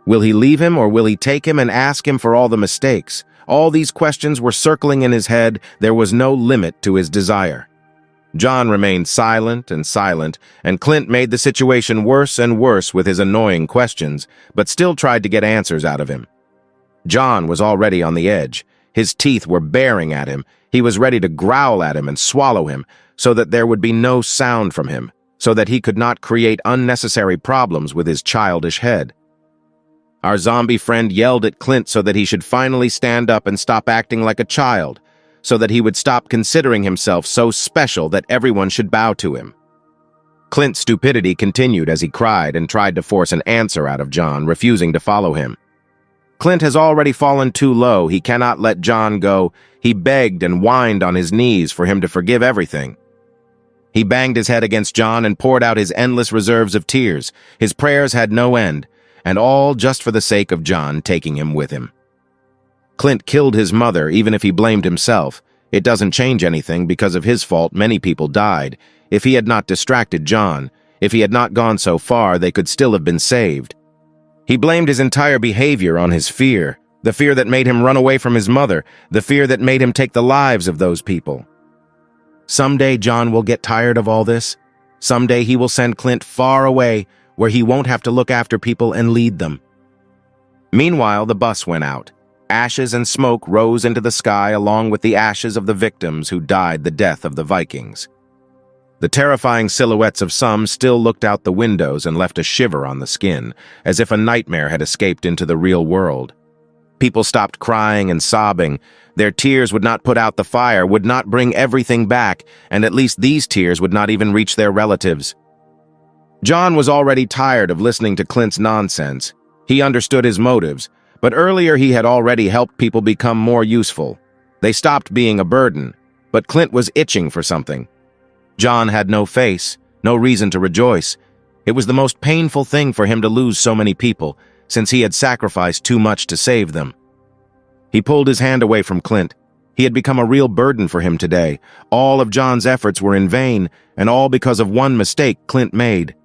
Will he leave him or will he take him and ask him for all the mistakes? All these questions were circling in his head. There was no limit to his desire. John remained silent, and Clint made the situation worse and worse with his annoying questions, but still tried to get answers out of him. John was already on the edge. His teeth were baring at him. He was ready to growl at him and swallow him, so that there would be no sound from him, so that he could not create unnecessary problems with his childish head. Our zombie friend yelled at Clint so that he should finally stand up and stop acting like a child, so that he would stop considering himself so special that everyone should bow to him. Clint's stupidity continued as he cried and tried to force an answer out of John, refusing to follow him. Clint has already fallen too low. He cannot let John go. He begged and whined on his knees for him to forgive everything. He banged his head against John and poured out his endless reserves of tears. His prayers had no end, and all just for the sake of John taking him with him. Clint killed his mother, even if he blamed himself. It doesn't change anything. Because of his fault, many people died. If he had not distracted John, if he had not gone so far, they could still have been saved. He blamed his entire behavior on his fear, the fear that made him run away from his mother, the fear that made him take the lives of those people. Someday John will get tired of all this. Someday he will send Clint far away, where he won't have to look after people and lead them. Meanwhile, the bus went out. Ashes and smoke rose into the sky along with the ashes of the victims who died the death of the Vikings. The terrifying silhouettes of some still looked out the windows and left a shiver on the skin, as if a nightmare had escaped into the real world. People stopped crying and sobbing. Their tears would not put out the fire, would not bring everything back, and at least these tears would not even reach their relatives. John was already tired of listening to Clint's nonsense. He understood his motives, but earlier he had already helped people become more useful. They stopped being a burden, but Clint was itching for something. John had no face, no reason to rejoice. It was the most painful thing for him to lose so many people, since he had sacrificed too much to save them. He pulled his hand away from Clint. He had become a real burden for him today. All of John's efforts were in vain, and all because of one mistake Clint made.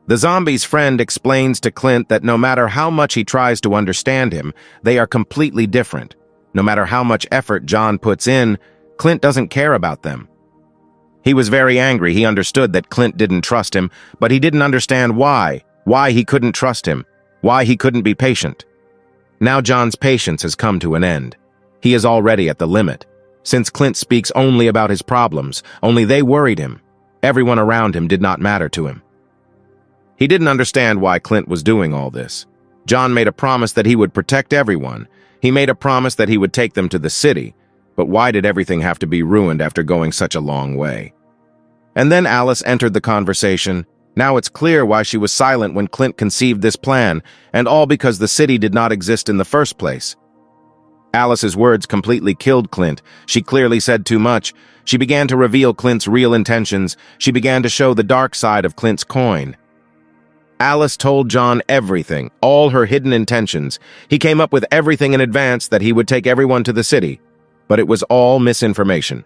The zombie's friend explains to Clint that no matter how much he tries to understand him, they are completely different. No matter how much effort John puts in, Clint doesn't care about them. He was very angry. He understood that Clint didn't trust him, but he didn't understand why he couldn't trust him, why he couldn't be patient. Now John's patience has come to an end. He is already at the limit. Since Clint speaks only about his problems, only they worried him. Everyone around him did not matter to him. He didn't understand why Clint was doing all this. John made a promise that he would protect everyone. He made a promise that he would take them to the city. But why did everything have to be ruined after going such a long way? And then Alice entered the conversation. Now it's clear why she was silent when Clint conceived this plan, and all because the city did not exist in the first place. Alice's words completely killed Clint. She clearly said too much. She began to reveal Clint's real intentions. She began to show the dark side of Clint's coin. Alice told John everything, all her hidden intentions. He came up with everything in advance that he would take everyone to the city. But it was all misinformation.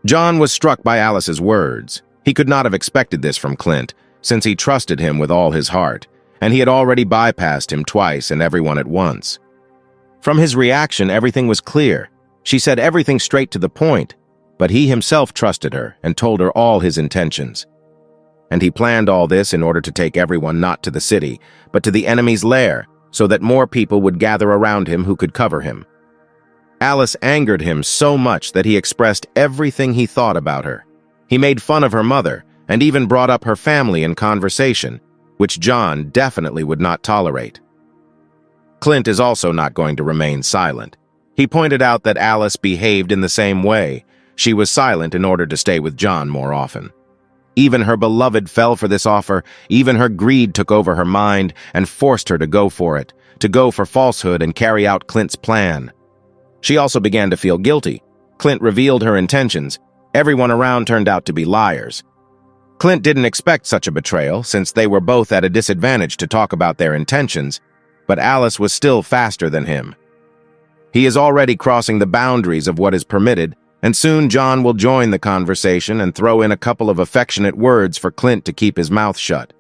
John was struck by Alice's words. He could not have expected this from Clint, since he trusted him with all his heart. and he had already bypassed him twice and everyone at once. From his reaction, everything was clear. She said everything straight to the point, but he himself trusted her and told her all his intentions. And he planned all this in order to take everyone not to the city, but to the enemy's lair, so that more people would gather around him who could cover him. Alice angered him so much that he expressed everything he thought about her. He made fun of her mother, and even brought up her family in conversation, which John definitely would not tolerate. Clint is also not going to remain silent. He pointed out that Alice behaved in the same way. She was silent in order to stay with John more often. Even her beloved fell for this offer. Even her greed took over her mind and forced her to go for it, to go for falsehood and carry out Clint's plan. She also began to feel guilty. Clint revealed her intentions. Everyone around turned out to be liars. Clint didn't expect such a betrayal, since they were both at a disadvantage to talk about their intentions, but Alice was still faster than him. He is already crossing the boundaries of what is permitted, and soon John will join the conversation and throw in a couple of affectionate words for Clint to keep his mouth shut.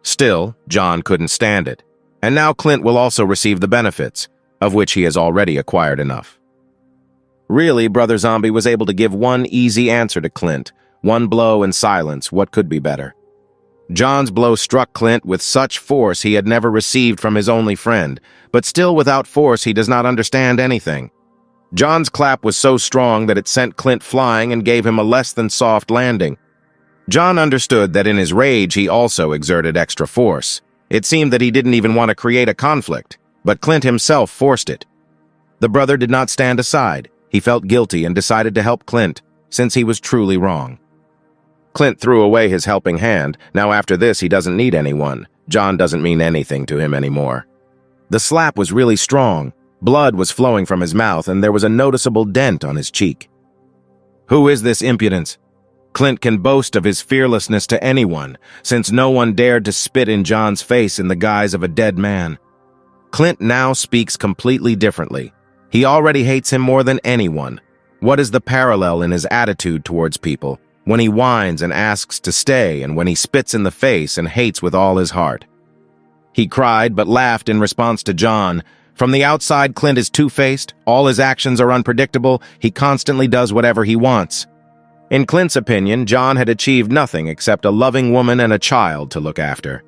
Still, John couldn't stand it, and now Clint will also receive the benefits, of which he has already acquired enough. Really, Brother Zombie was able to give one easy answer to Clint, one blow and silence. What could be better? John's blow struck Clint with such force he had never received from his only friend, but still without force he does not understand anything. John's clap was so strong that it sent Clint flying and gave him a less than soft landing. John understood that in his rage he also exerted extra force. It seemed that he didn't even want to create a conflict, but Clint himself forced it. The brother did not stand aside. He felt guilty and decided to help Clint, since he was truly wrong. Clint threw away his helping hand. Now after this he doesn't need anyone. John doesn't mean anything to him anymore. The slap was really strong. Blood was flowing from his mouth, and there was a noticeable dent on his cheek. Who is this impudence? Clint can boast of his fearlessness to anyone, since no one dared to spit in John's face in the guise of a dead man. Clint now speaks completely differently. He already hates him more than anyone. What is the parallel in his attitude towards people, when he whines and asks to stay, and when he spits in the face and hates with all his heart? He cried but laughed in response to John. From the outside, Clint is two-faced. All his actions are unpredictable. He constantly does whatever he wants. In Clint's opinion, John had achieved nothing except a loving woman and a child to look after.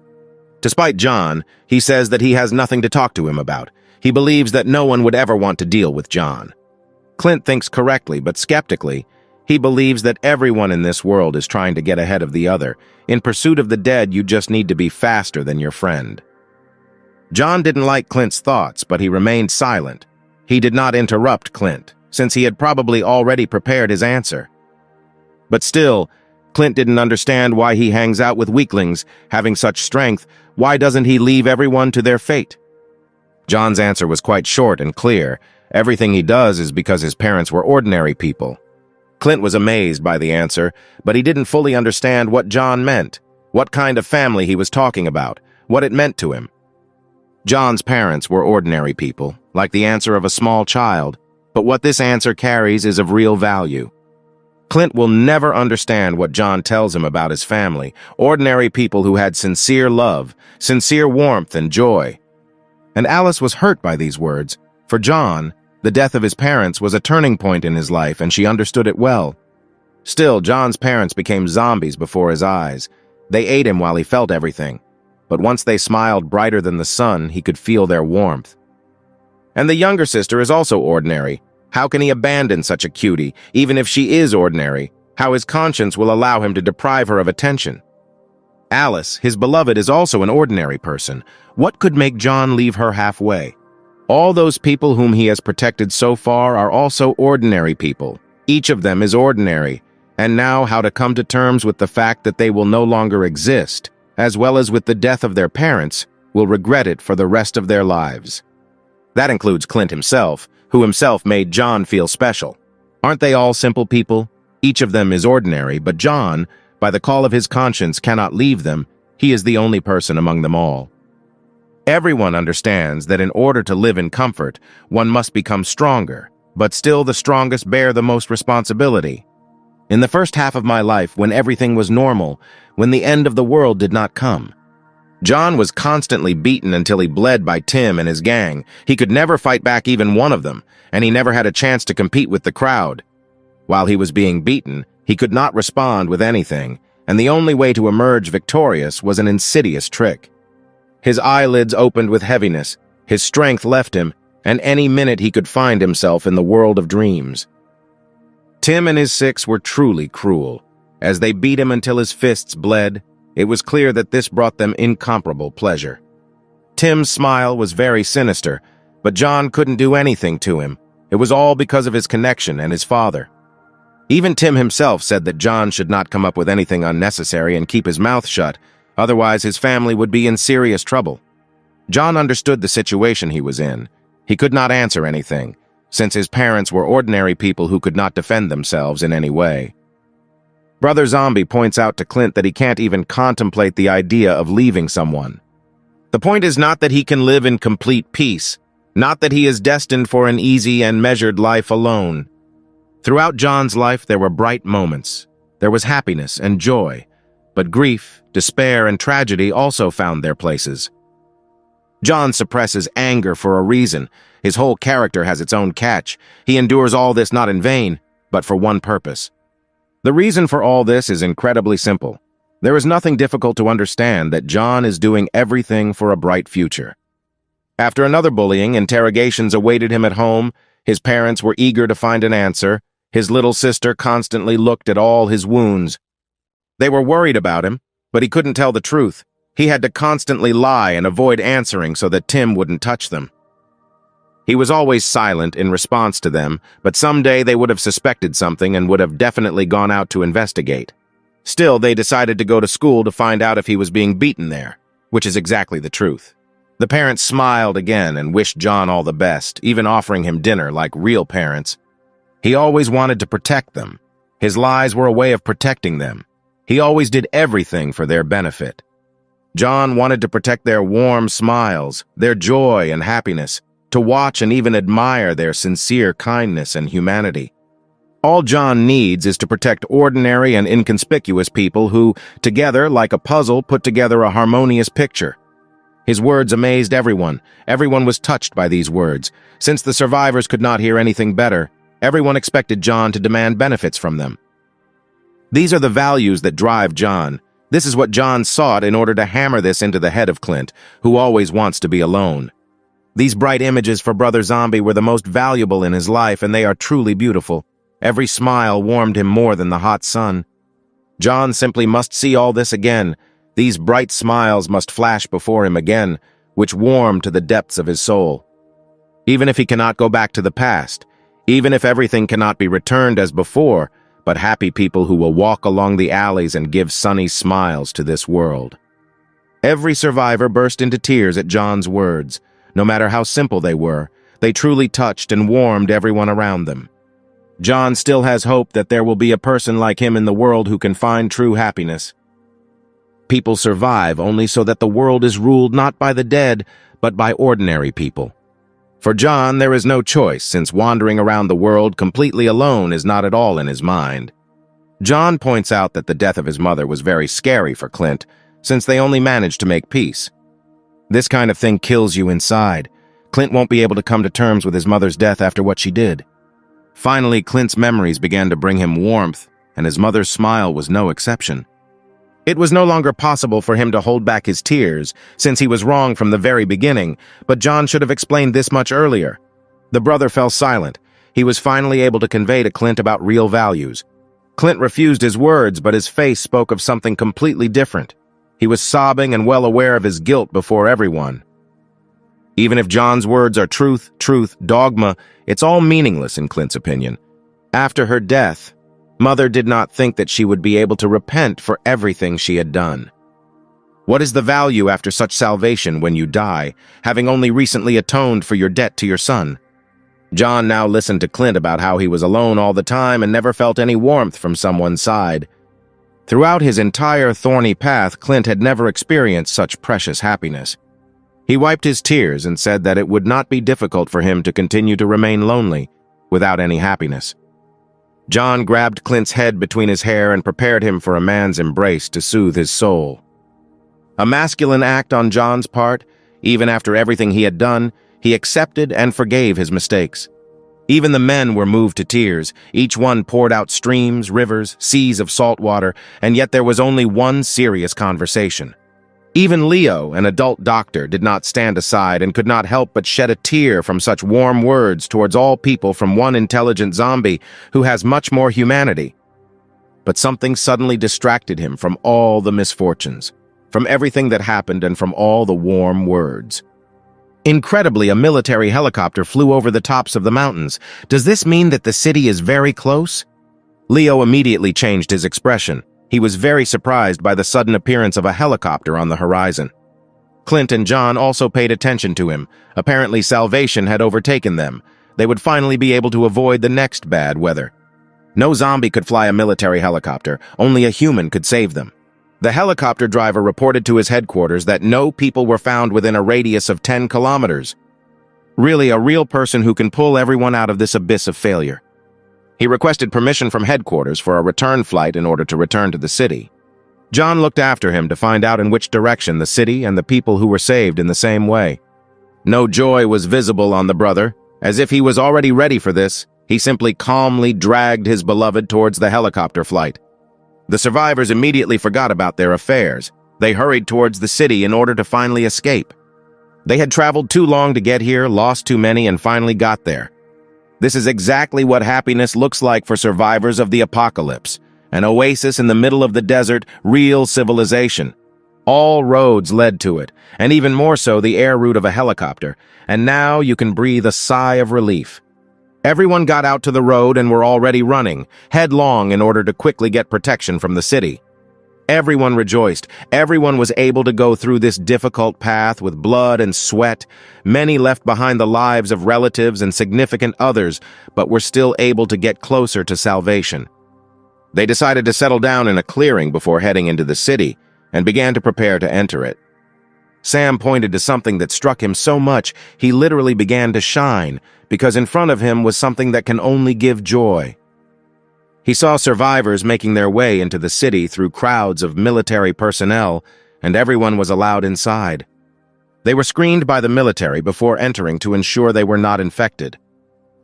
Despite John, he says that he has nothing to talk to him about. He believes that no one would ever want to deal with John. Clint thinks correctly, but skeptically. He believes that everyone in this world is trying to get ahead of the other. In pursuit of the dead, you just need to be faster than your friend. John didn't like Clint's thoughts, but he remained silent. He did not interrupt Clint, since he had probably already prepared his answer. But still, Clint didn't understand why he hangs out with weaklings, having such strength. Why doesn't he leave everyone to their fate? John's answer was quite short and clear. Everything he does is because his parents were ordinary people. Clint was amazed by the answer, but he didn't fully understand what John meant, what kind of family he was talking about, what it meant to him. John's parents were ordinary people, like the answer of a small child, but what this answer carries is of real value. Clint will never understand what John tells him about his family, ordinary people who had sincere love, sincere warmth and joy. And Alice was hurt by these words. For John, the death of his parents was a turning point in his life, and she understood it well. Still, John's parents became zombies before his eyes. They ate him while he felt everything. But once they smiled brighter than the sun, he could feel their warmth. And the younger sister is also ordinary. How can he abandon such a cutie, even if she is ordinary? How his conscience will allow him to deprive her of attention? Alice, his beloved, is also an ordinary person. What could make John leave her halfway? All those people whom he has protected so far are also ordinary people. Each of them is ordinary. And now how to come to terms with the fact that they will no longer exist, as well as with the death of their parents, will regret it for the rest of their lives. That includes Clint himself, who himself made John feel special. Aren't they all simple people? Each of them is ordinary, but John, by the call of his conscience, cannot leave them. He is the only person among them all. Everyone understands that in order to live in comfort, one must become stronger, but still the strongest bear the most responsibility. In the first half of my life, when everything was normal, when the end of the world did not come, John was constantly beaten until he bled by Tim and his gang. He could never fight back even one of them, and he never had a chance to compete with the crowd. While he was being beaten, he could not respond with anything, and the only way to emerge victorious was an insidious trick. His eyelids opened with heaviness, his strength left him, and any minute he could find himself in the world of dreams. Tim and his six were truly cruel. As they beat him until his fists bled, it was clear that this brought them incomparable pleasure. Tim's smile was very sinister, but John couldn't do anything to him. It was all because of his connection and his father. Even Tim himself said that John should not come up with anything unnecessary and keep his mouth shut, otherwise his family would be in serious trouble. John understood the situation he was in. He could not answer anything, since his parents were ordinary people who could not defend themselves in any way. Brother Zombie points out to Clint that he can't even contemplate the idea of leaving someone. The point is not that he can live in complete peace, not that he is destined for an easy and measured life alone. Throughout John's life there were bright moments. There was happiness and joy, but grief, despair, and tragedy also found their places. John suppresses anger for a reason. His whole character has its own catch. He endures all this not in vain, but for one purpose. The reason for all this is incredibly simple. There is nothing difficult to understand that John is doing everything for a bright future. After another bullying, interrogations awaited him at home. His parents were eager to find an answer. His little sister constantly looked at all his wounds. They were worried about him, but he couldn't tell the truth. He had to constantly lie and avoid answering so that Tim wouldn't touch them. He was always silent in response to them, but someday they would have suspected something and would have definitely gone out to investigate. Still, they decided to go to school to find out if he was being beaten there, which is exactly the truth. The parents smiled again and wished John all the best, even offering him dinner like real parents. He always wanted to protect them. His lies were a way of protecting them. He always did everything for their benefit. John wanted to protect their warm smiles, their joy and happiness, to watch and even admire their sincere kindness and humanity. All John needs is to protect ordinary and inconspicuous people who, together, like a puzzle, put together a harmonious picture. His words amazed everyone. Everyone was touched by these words. Since the survivors could not hear anything better, everyone expected John to demand benefits from them. These are the values that drive John. This is what John sought in order to hammer this into the head of Clint, who always wants to be alone. These bright images for Brother Zombie were the most valuable in his life, and they are truly beautiful. Every smile warmed him more than the hot sun. John simply must see all this again. These bright smiles must flash before him again, which warm to the depths of his soul. Even if he cannot go back to the past, even if everything cannot be returned as before, but happy people who will walk along the alleys and give sunny smiles to this world. Every survivor burst into tears at John's words. No matter how simple they were, they truly touched and warmed everyone around them. John still has hope that there will be a person like him in the world who can find true happiness. People survive only so that the world is ruled not by the dead, but by ordinary people. For John, there is no choice, since wandering around the world completely alone is not at all in his mind. John points out that the death of his mother was very scary for Clint, since they only managed to make peace. This kind of thing kills you inside. Clint won't be able to come to terms with his mother's death after what she did. Finally, Clint's memories began to bring him warmth, and his mother's smile was no exception. It was no longer possible for him to hold back his tears, since he was wrong from the very beginning, but John should have explained this much earlier. The brother fell silent. He was finally able to convey to Clint about real values. Clint refused his words, but his face spoke of something completely different. He was sobbing and well aware of his guilt before everyone. Even if John's words are truth, dogma, it's all meaningless in Clint's opinion. After her death, Mother did not think that she would be able to repent for everything she had done. What is the value after such salvation when you die, having only recently atoned for your debt to your son? John now listened to Clint about how he was alone all the time and never felt any warmth from someone's side. Throughout his entire thorny path, Clint had never experienced such precious happiness. He wiped his tears and said that it would not be difficult for him to continue to remain lonely without any happiness. John grabbed Clint's head between his hair and prepared him for a man's embrace to soothe his soul. A masculine act on John's part. Even after everything he had done, he accepted and forgave his mistakes. Even the men were moved to tears. Each one poured out streams, rivers, seas of salt water, and yet there was only one serious conversation. Even Leo, an adult doctor, did not stand aside and could not help but shed a tear from such warm words towards all people from one intelligent zombie who has much more humanity. But something suddenly distracted him from all the misfortunes, from everything that happened and from all the warm words. Incredibly, a military helicopter flew over the tops of the mountains. Does this mean that the city is very close? Leo immediately changed his expression. He was very surprised by the sudden appearance of a helicopter on the horizon. Clint and John also paid attention to him. Apparently, salvation had overtaken them. They would finally be able to avoid the next bad weather. No zombie could fly a military helicopter. Only a human could save them. The helicopter driver reported to his headquarters that no people were found within a radius of 10 kilometers. Really, a real person who can pull everyone out of this abyss of failure. He requested permission from headquarters for a return flight in order to return to the city. John looked after him to find out in which direction the city and the people who were saved in the same way. No joy was visible on the brother. As if he was already ready for this, he simply calmly dragged his beloved towards the helicopter flight. The survivors immediately forgot about their affairs. They hurried towards the city in order to finally escape. They had traveled too long to get here, lost too many, and finally got there. This is exactly what happiness looks like for survivors of the apocalypse. An oasis in the middle of the desert, real civilization. All roads led to it, and even more so the air route of a helicopter. And now you can breathe a sigh of relief. Everyone got out to the road and were already running, headlong in order to quickly get protection from the city. Everyone rejoiced. Everyone was able to go through this difficult path with blood and sweat. Many left behind the lives of relatives and significant others, but were still able to get closer to salvation. They decided to settle down in a clearing before heading into the city and began to prepare to enter it. Sam pointed to something that struck him so much he literally began to shine, because in front of him was something that can only give joy. He saw survivors making their way into the city through crowds of military personnel, and everyone was allowed inside. They were screened by the military before entering to ensure they were not infected.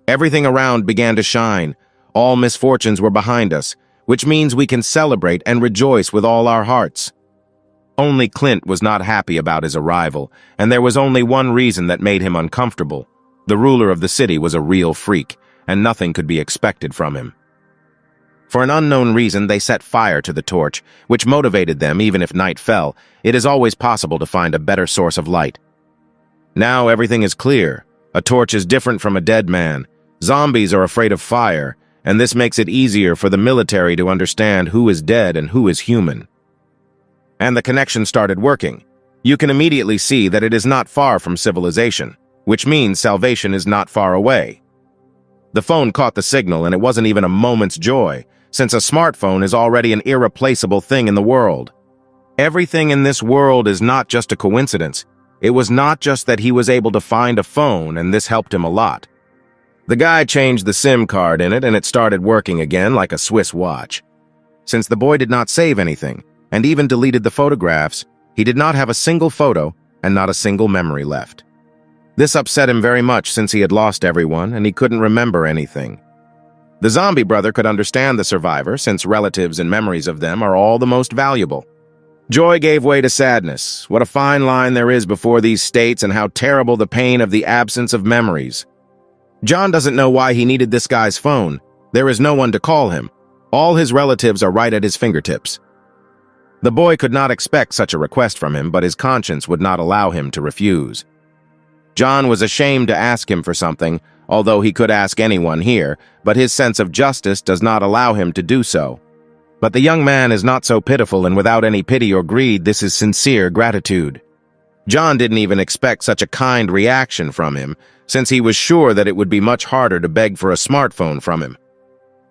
Everything around began to shine. All misfortunes were behind us, which means we can celebrate and rejoice with all our hearts. Only Clint was not happy about his arrival, and there was only one reason that made him uncomfortable. The ruler of the city was a real freak, and nothing could be expected from him. For an unknown reason, they set fire to the torch, which motivated them even if night fell. It is always possible to find a better source of light. Now everything is clear. A torch is different from a dead man. Zombies are afraid of fire, and this makes it easier for the military to understand who is dead and who is human. And the connection started working. You can immediately see that it is not far from civilization, which means salvation is not far away. The phone caught the signal, and it wasn't even a moment's joy, since a smartphone is already an irreplaceable thing in the world. Everything in this world is not just a coincidence. It was not just that he was able to find a phone, and this helped him a lot. The guy changed the SIM card in it, and it started working again like a Swiss watch. Since the boy did not save anything, and even deleted the photographs, he did not have a single photo and not a single memory left. This upset him very much since he had lost everyone and he couldn't remember anything. The zombie brother could understand the survivor since relatives and memories of them are all the most valuable. Joy gave way to sadness. What a fine line there is before these states and how terrible the pain of the absence of memories. John doesn't know why he needed this guy's phone. There is no one to call him. All his relatives are right at his fingertips. The boy could not expect such a request from him, but his conscience would not allow him to refuse. John was ashamed to ask him for something, although he could ask anyone here, but his sense of justice does not allow him to do so. But the young man is not so pitiful, and without any pity or greed, this is sincere gratitude. John didn't even expect such a kind reaction from him, since he was sure that it would be much harder to beg for a smartphone from him.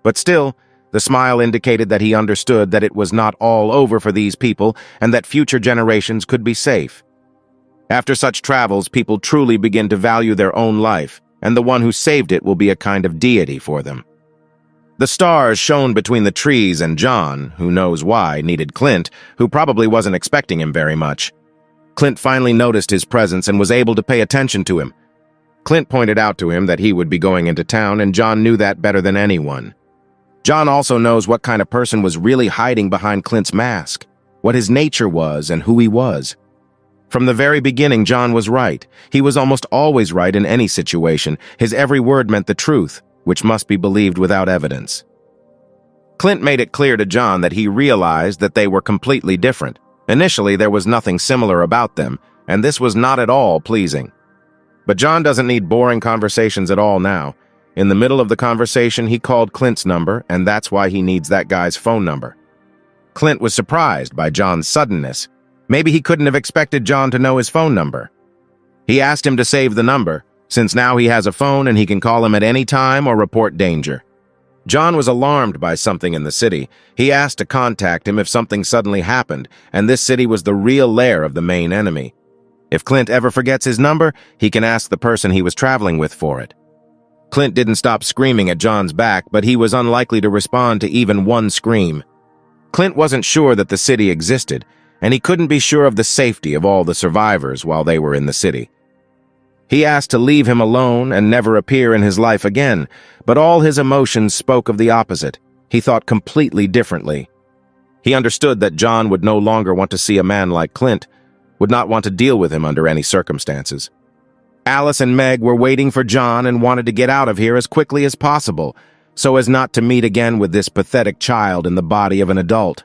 But still, the smile indicated that he understood that it was not all over for these people and that future generations could be safe. After such travels, people truly begin to value their own life, and the one who saved it will be a kind of deity for them. The stars shone between the trees, and John, who knows why, needed Clint, who probably wasn't expecting him very much. Clint finally noticed his presence and was able to pay attention to him. Clint pointed out to him that he would be going into town, and John knew that better than anyone. John also knows what kind of person was really hiding behind Clint's mask, what his nature was and who he was. From the very beginning, John was right. He was almost always right in any situation. His every word meant the truth, which must be believed without evidence. Clint made it clear to John that he realized that they were completely different. Initially, there was nothing similar about them, and this was not at all pleasing. But John doesn't need boring conversations at all now. In the middle of the conversation, he called Clint's number, and that's why he needs that guy's phone number. Clint was surprised by John's suddenness. Maybe he couldn't have expected John to know his phone number. He asked him to save the number, since now he has a phone and he can call him at any time or report danger. John was alarmed by something in the city. He asked to contact him if something suddenly happened, and this city was the real lair of the main enemy. If Clint ever forgets his number, he can ask the person he was traveling with for it. Clint didn't stop screaming at John's back, but he was unlikely to respond to even one scream. Clint wasn't sure that the city existed, and he couldn't be sure of the safety of all the survivors while they were in the city. He asked to leave him alone and never appear in his life again, but all his emotions spoke of the opposite. He thought completely differently. He understood that John would no longer want to see a man like Clint, would not want to deal with him under any circumstances. Alice and Meg were waiting for John and wanted to get out of here as quickly as possible, so as not to meet again with this pathetic child in the body of an adult.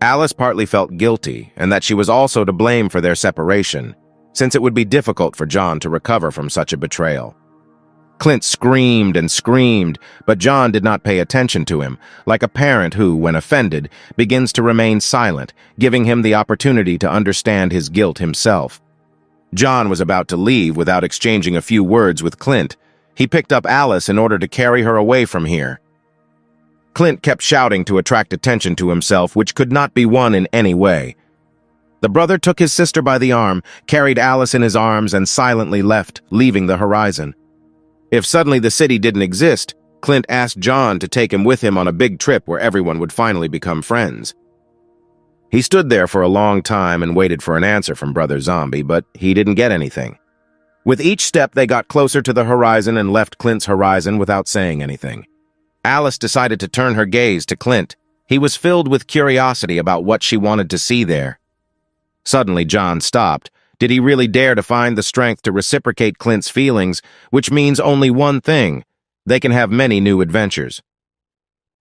Alice partly felt guilty, and that she was also to blame for their separation, since it would be difficult for John to recover from such a betrayal. Clint screamed and screamed, but John did not pay attention to him, like a parent who, when offended, begins to remain silent, giving him the opportunity to understand his guilt himself. John was about to leave without exchanging a few words with Clint. He picked up Alice in order to carry her away from here. Clint kept shouting to attract attention to himself, which could not be won in any way. The brother took his sister by the arm, carried Alice in his arms, and silently left, leaving the horizon. If suddenly the city didn't exist, Clint asked John to take him with him on a big trip where everyone would finally become friends. He stood there for a long time and waited for an answer from Brother Zombie, but he didn't get anything. With each step, they got closer to the horizon and left Clint's horizon without saying anything. Alice decided to turn her gaze to Clint. He was filled with curiosity about what she wanted to see there. Suddenly, John stopped. Did he really dare to find the strength to reciprocate Clint's feelings, which means only one thing: they can have many new adventures.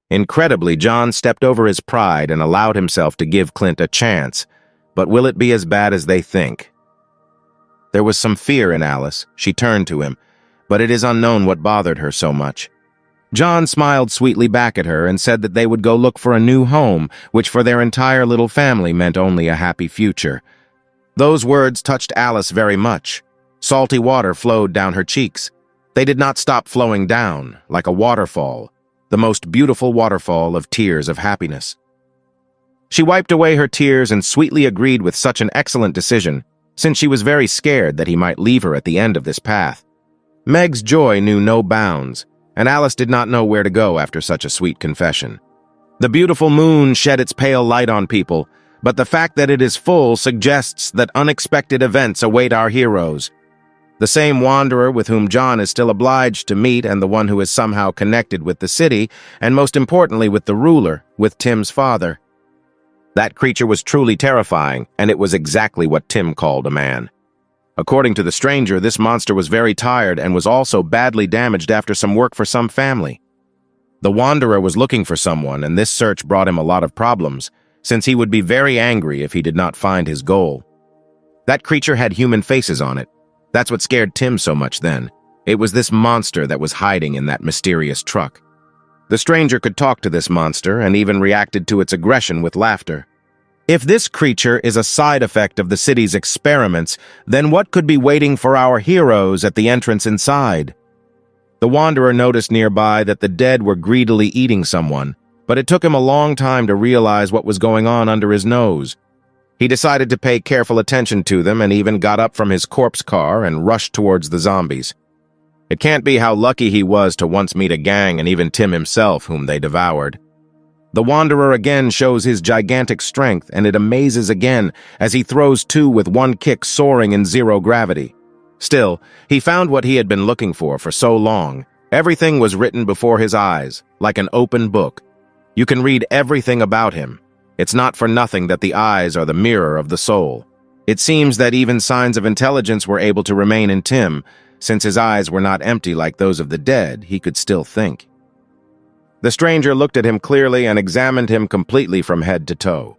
Incredibly, John stepped over his pride and allowed himself to give Clint a chance. But will it be as bad as they think? There was some fear in Alice. She turned to him, but it is unknown what bothered her so much. John smiled sweetly back at her and said that they would go look for a new home, which for their entire little family meant only a happy future. Those words touched Alice very much. Salty water flowed down her cheeks. They did not stop flowing down, like a waterfall, the most beautiful waterfall of tears of happiness. She wiped away her tears and sweetly agreed with such an excellent decision, since she was very scared that he might leave her at the end of this path. Meg's joy knew no bounds, and Alice did not know where to go after such a sweet confession. The beautiful moon shed its pale light on people, but the fact that it is full suggests that unexpected events await our heroes. The same wanderer with whom John is still obliged to meet, and the one who is somehow connected with the city, and most importantly with the ruler, with Tim's father. That creature was truly terrifying, and it was exactly what Tim called a man. According to the stranger, this monster was very tired and was also badly damaged after some work for some family. The wanderer was looking for someone, and this search brought him a lot of problems, since he would be very angry if he did not find his goal. That creature had human faces on it. That's what scared Tim so much then. It was this monster that was hiding in that mysterious truck. The stranger could talk to this monster and even reacted to its aggression with laughter. If this creature is a side effect of the city's experiments, then what could be waiting for our heroes at the entrance inside? The wanderer noticed nearby that the dead were greedily eating someone, but it took him a long time to realize what was going on under his nose. He decided to pay careful attention to them and even got up from his corpse car and rushed towards the zombies. It can't be how lucky he was to once meet a gang and even Tim himself, whom they devoured. The Wanderer again shows his gigantic strength, and it amazes again as he throws two with one kick soaring in zero gravity. Still, he found what he had been looking for so long. Everything was written before his eyes, like an open book. You can read everything about him. It's not for nothing that the eyes are the mirror of the soul. It seems that even signs of intelligence were able to remain in Tim. Since his eyes were not empty like those of the dead, he could still think. The stranger looked at him clearly and examined him completely from head to toe.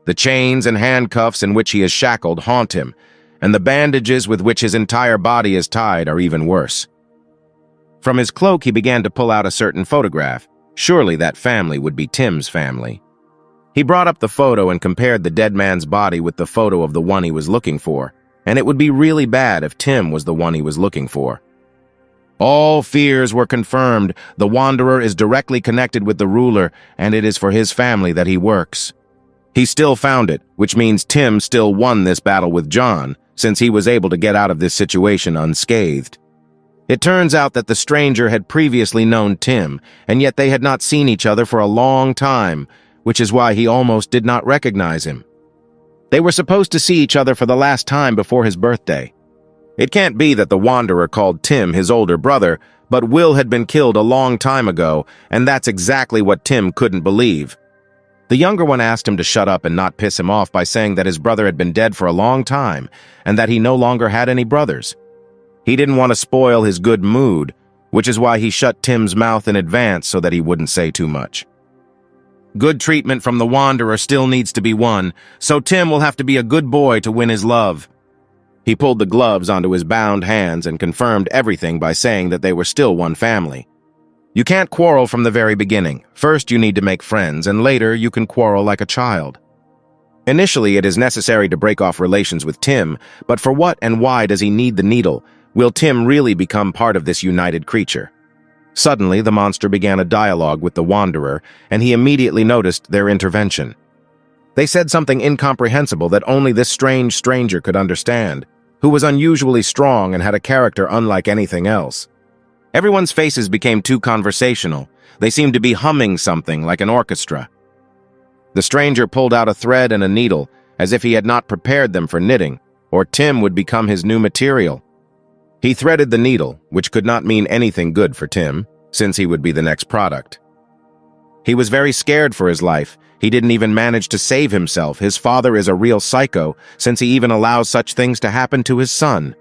The chains and handcuffs in which he is shackled haunt him, and the bandages with which his entire body is tied are even worse. From his cloak he began to pull out a certain photograph. Surely that family would be Tim's family. He brought up the photo and compared the dead man's body with the photo of the one he was looking for, and it would be really bad if Tim was the one he was looking for. All fears were confirmed. The Wanderer is directly connected with the ruler, and it is for his family that he works. He still found it, which means Tim still won this battle with John, since he was able to get out of this situation unscathed. It turns out that the stranger had previously known Tim, and yet they had not seen each other for a long time, which is why he almost did not recognize him. They were supposed to see each other for the last time before his birthday. It can't be that the Wanderer called Tim his older brother, but Will had been killed a long time ago, and that's exactly what Tim couldn't believe. The younger one asked him to shut up and not piss him off by saying that his brother had been dead for a long time, and that he no longer had any brothers. He didn't want to spoil his good mood, which is why he shut Tim's mouth in advance so that he wouldn't say too much. Good treatment from the Wanderer still needs to be won, so Tim will have to be a good boy to win his love. He pulled the gloves onto his bound hands and confirmed everything by saying that they were still one family. You can't quarrel from the very beginning. First you need to make friends, and later you can quarrel like a child. Initially it is necessary to break off relations with Tim, but for what and why does he need the needle? Will Tim really become part of this united creature? Suddenly the monster began a dialogue with the Wanderer, and he immediately noticed their intervention. They said something incomprehensible that only this strange stranger could understand, who was unusually strong and had a character unlike anything else. Everyone's faces became too conversational. They seemed to be humming something like an orchestra. The stranger pulled out a thread and a needle, as if he had not prepared them for knitting, or Tim would become his new material. He threaded the needle, which could not mean anything good for Tim, since he would be the next product. He was very scared for his life. He didn't even manage to save himself. His father is a real psycho, since he even allows such things to happen to his son.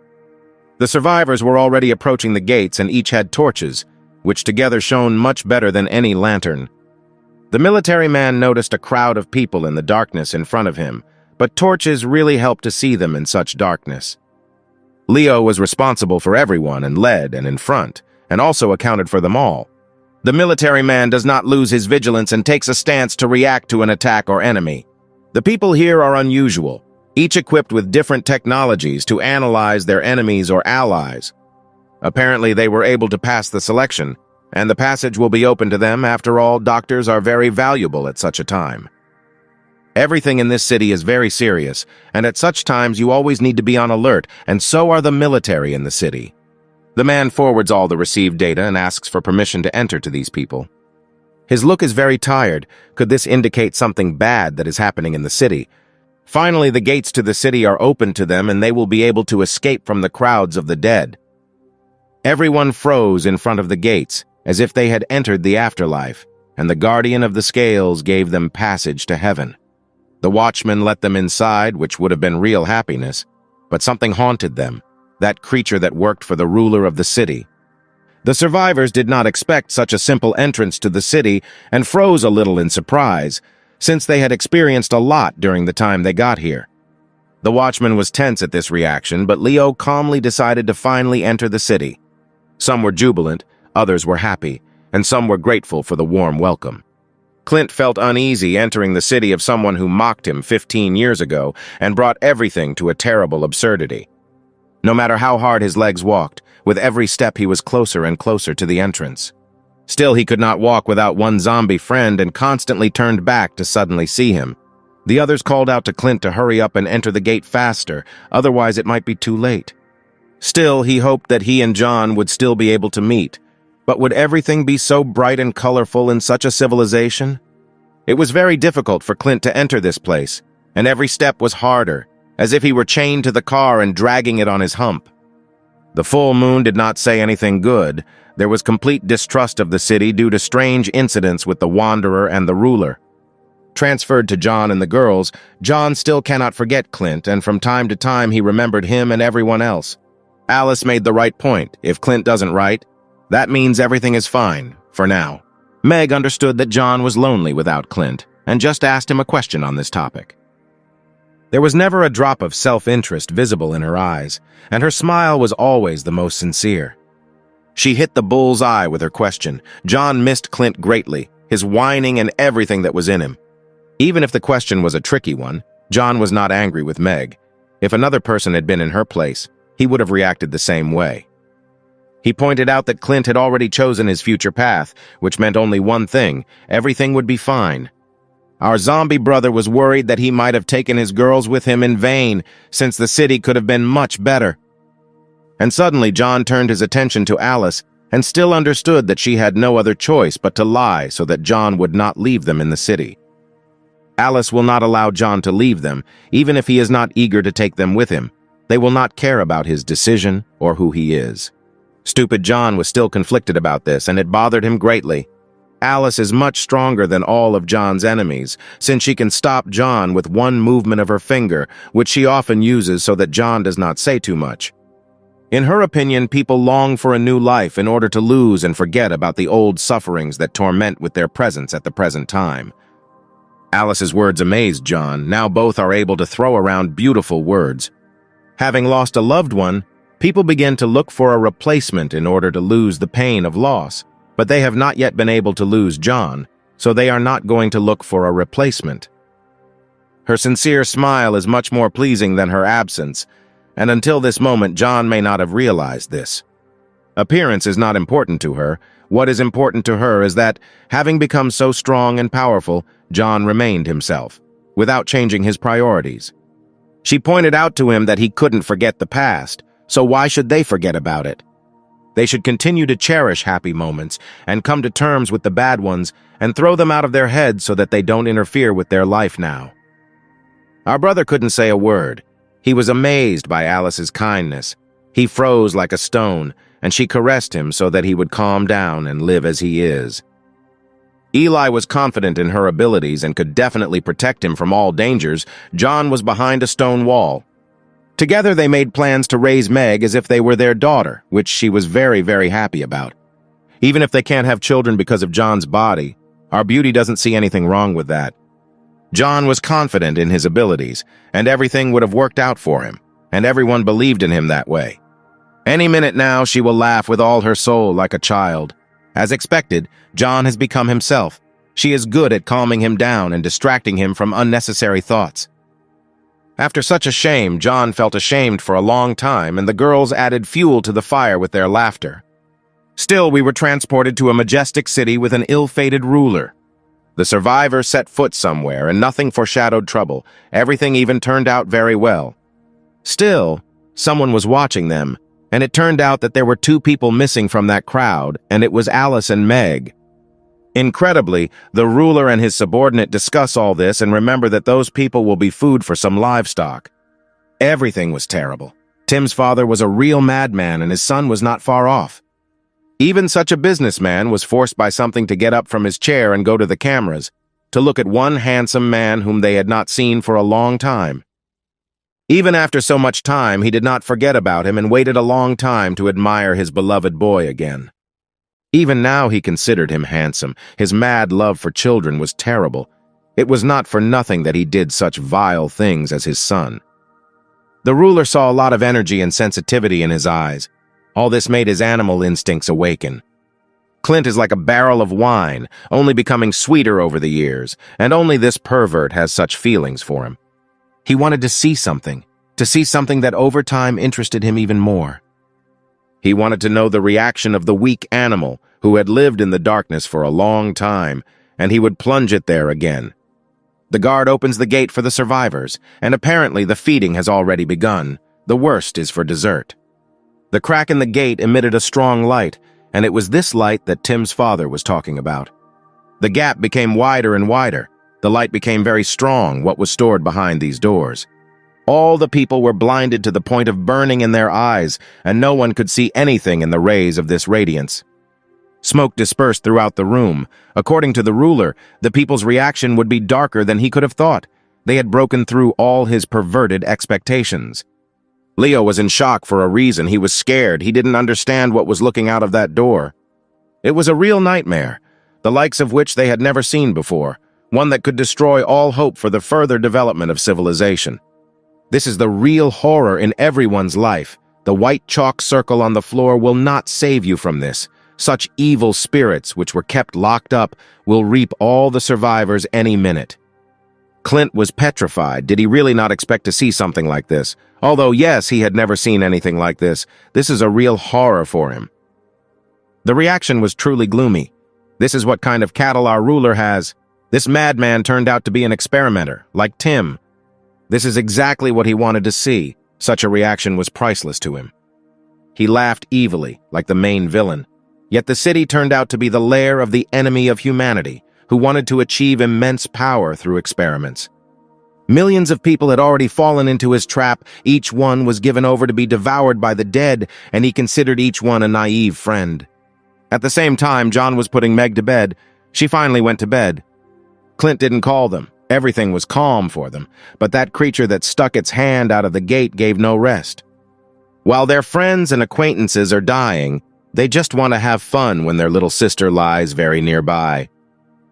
The survivors were already approaching the gates and each had torches, which together shone much better than any lantern. The military man noticed a crowd of people in the darkness in front of him, but torches really helped to see them in such darkness. Leo was responsible for everyone and led and in front, and also accounted for them all. The military man does not lose his vigilance and takes a stance to react to an attack or enemy. The people here are unusual, each equipped with different technologies to analyze their enemies or allies. Apparently they were able to pass the selection, and the passage will be open to them. After all, doctors are very valuable at such a time. Everything in this city is very serious, and at such times you always need to be on alert, and so are the military in the city. The man forwards all the received data and asks for permission to enter to these people. His look is very tired. Could this indicate something bad that is happening in the city? Finally, the gates to the city are opened to them and they will be able to escape from the crowds of the dead. Everyone froze in front of the gates, as if they had entered the afterlife, and the guardian of the scales gave them passage to heaven. The watchman let them inside, which would have been real happiness, but something haunted them. That creature that worked for the ruler of the city. The survivors did not expect such a simple entrance to the city and froze a little in surprise, since they had experienced a lot during the time they got here. The watchman was tense at this reaction, but Leo calmly decided to finally enter the city. Some were jubilant, others were happy, and some were grateful for the warm welcome. Clint felt uneasy entering the city of someone who mocked him 15 years ago and brought everything to a terrible absurdity. No matter how hard his legs walked, with every step he was closer and closer to the entrance. Still, he could not walk without one zombie friend and constantly turned back to suddenly see him. The others called out to Clint to hurry up and enter the gate faster, otherwise it might be too late. Still, he hoped that he and John would still be able to meet. But would everything be so bright and colorful in such a civilization? It was very difficult for Clint to enter this place, and every step was harder, as if he were chained to the car and dragging it on his hump. The full moon did not say anything good. There was complete distrust of the city due to strange incidents with the Wanderer and the Ruler. Transferred to John and the girls, John still cannot forget Clint, and from time to time he remembered him and everyone else. Alice made the right point. If Clint doesn't write, that means everything is fine, for now. Meg understood that John was lonely without Clint, and just asked him a question on this topic. There was never a drop of self-interest visible in her eyes, and her smile was always the most sincere. She hit the bull's eye with her question. John missed Clint greatly, his whining and everything that was in him. Even if the question was a tricky one, John was not angry with Meg. If another person had been in her place, he would have reacted the same way. He pointed out that Clint had already chosen his future path, which meant only one thing: everything would be fine. Our zombie brother was worried that he might have taken his girls with him in vain, since the city could have been much better. And suddenly John turned his attention to Alice, and still understood that she had no other choice but to lie so that John would not leave them in the city. Alice will not allow John to leave them, even if he is not eager to take them with him. They will not care about his decision or who he is. Stupid John was still conflicted about this, and it bothered him greatly. Alice is much stronger than all of John's enemies, since she can stop John with one movement of her finger, which she often uses so that John does not say too much. In her opinion, people long for a new life in order to lose and forget about the old sufferings that torment with their presence at the present time. Alice's words amazed John. Now both are able to throw around beautiful words. Having lost a loved one, people begin to look for a replacement in order to lose the pain of loss, but they have not yet been able to lose John, so they are not going to look for a replacement. Her sincere smile is much more pleasing than her absence, and until this moment John may not have realized this. Appearance is not important to her. What is important to her is that, having become so strong and powerful, John remained himself, without changing his priorities. She pointed out to him that he couldn't forget the past, so why should they forget about it? They should continue to cherish happy moments and come to terms with the bad ones and throw them out of their heads so that they don't interfere with their life now. Our brother couldn't say a word. He was amazed by Alice's kindness. He froze like a stone, and she caressed him so that he would calm down and live as he is. Eli was confident in her abilities and could definitely protect him from all dangers. John was behind a stone wall. Together they made plans to raise Meg as if they were their daughter, which she was very, very happy about. Even if they can't have children because of John's body, our beauty doesn't see anything wrong with that. John was confident in his abilities, and everything would have worked out for him, and everyone believed in him that way. Any minute now she will laugh with all her soul like a child. As expected, John has become himself. She is good at calming him down and distracting him from unnecessary thoughts. After such a shame, John felt ashamed for a long time, and the girls added fuel to the fire with their laughter. Still, we were transported to a majestic city with an ill-fated ruler. The survivors set foot somewhere, and nothing foreshadowed trouble. Everything even turned out very well. Still, someone was watching them, and it turned out that there were 2 people missing from that crowd, and it was Alice and Meg. Incredibly, the ruler and his subordinate discuss all this and remember that those people will be food for some livestock. Everything was terrible. Tim's father was a real madman, and his son was not far off. Even such a businessman was forced by something to get up from his chair and go to the cameras, to look at one handsome man whom they had not seen for a long time. Even after so much time, he did not forget about him and waited a long time to admire his beloved boy again. Even now he considered him handsome. His mad love for children was terrible. It was not for nothing that he did such vile things as his son. The ruler saw a lot of energy and sensitivity in his eyes. All this made his animal instincts awaken. Clint is like a barrel of wine, only becoming sweeter over the years, and only this pervert has such feelings for him. He wanted to see something that over time interested him even more. He wanted to know the reaction of the weak animal who had lived in the darkness for a long time, and he would plunge it there again. The guard opens the gate for the survivors, and apparently the feeding has already begun. The worst is for dessert. The crack in the gate emitted a strong light, and it was this light that Tim's father was talking about. The gap became wider and wider. The light became very strong, what was stored behind these doors. All the people were blinded to the point of burning in their eyes, and no one could see anything in the rays of this radiance. Smoke dispersed throughout the room. According to the ruler, the people's reaction would be darker than he could have thought. They had broken through all his perverted expectations. Leo was in shock for a reason. He was scared. He didn't understand what was looking out of that door. It was a real nightmare, the likes of which they had never seen before, one that could destroy all hope for the further development of civilization. This is the real horror in everyone's life. The white chalk circle on the floor will not save you from this. Such evil spirits, which were kept locked up, will reap all the survivors any minute. Clint was petrified. Did he really not expect to see something like this? Although, yes, he had never seen anything like this. This is a real horror for him. The reaction was truly gloomy. This is what kind of cattle our ruler has. This madman turned out to be an experimenter, like Tim. This is exactly what he wanted to see. Such a reaction was priceless to him. He laughed evilly, like the main villain. Yet the city turned out to be the lair of the enemy of humanity, who wanted to achieve immense power through experiments. Millions of people had already fallen into his trap. Each one was given over to be devoured by the dead, and he considered each one a naive friend. At the same time, John was putting Meg to bed. She finally went to bed. Clint didn't call them. Everything was calm for them, but that creature that stuck its hand out of the gate gave no rest. While their friends and acquaintances are dying, they just want to have fun when their little sister lies very nearby.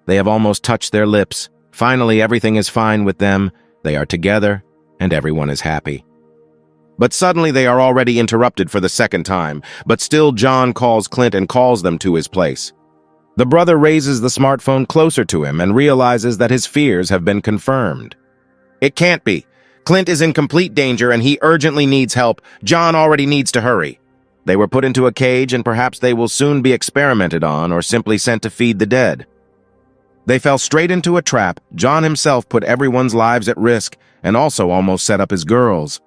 They have almost touched their lips. Finally, everything is fine with them. They are together, and everyone is happy. But suddenly they are already interrupted for the second time, but still John calls Clint and calls them to his place. The brother raises the smartphone closer to him and realizes that his fears have been confirmed. It can't be. Clint is in complete danger and he urgently needs help. John already needs to hurry. They were put into a cage and perhaps they will soon be experimented on or simply sent to feed the dead. They fell straight into a trap. John himself put everyone's lives at risk and also almost set up his girls.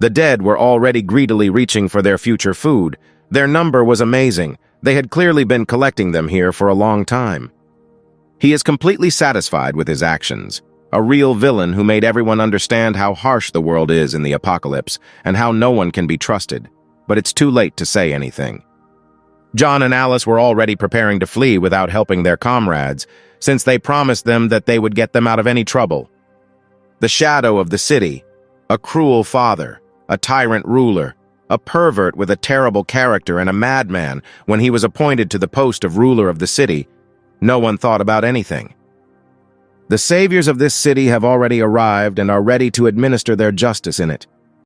The dead were already greedily reaching for their future food. Their number was amazing. They had clearly been collecting them here for a long time. He is completely satisfied with his actions. A real villain who made everyone understand how harsh the world is in the apocalypse and how no one can be trusted. But it's too late to say anything. John and Alice were already preparing to flee without helping their comrades, since they promised them that they would get them out of any trouble. The shadow of the city, a cruel father, a tyrant ruler, a pervert with a terrible character and a madman when he was appointed to the post of ruler of the city, no one thought about anything. The saviors of this city have already arrived and are ready to administer their justice in it.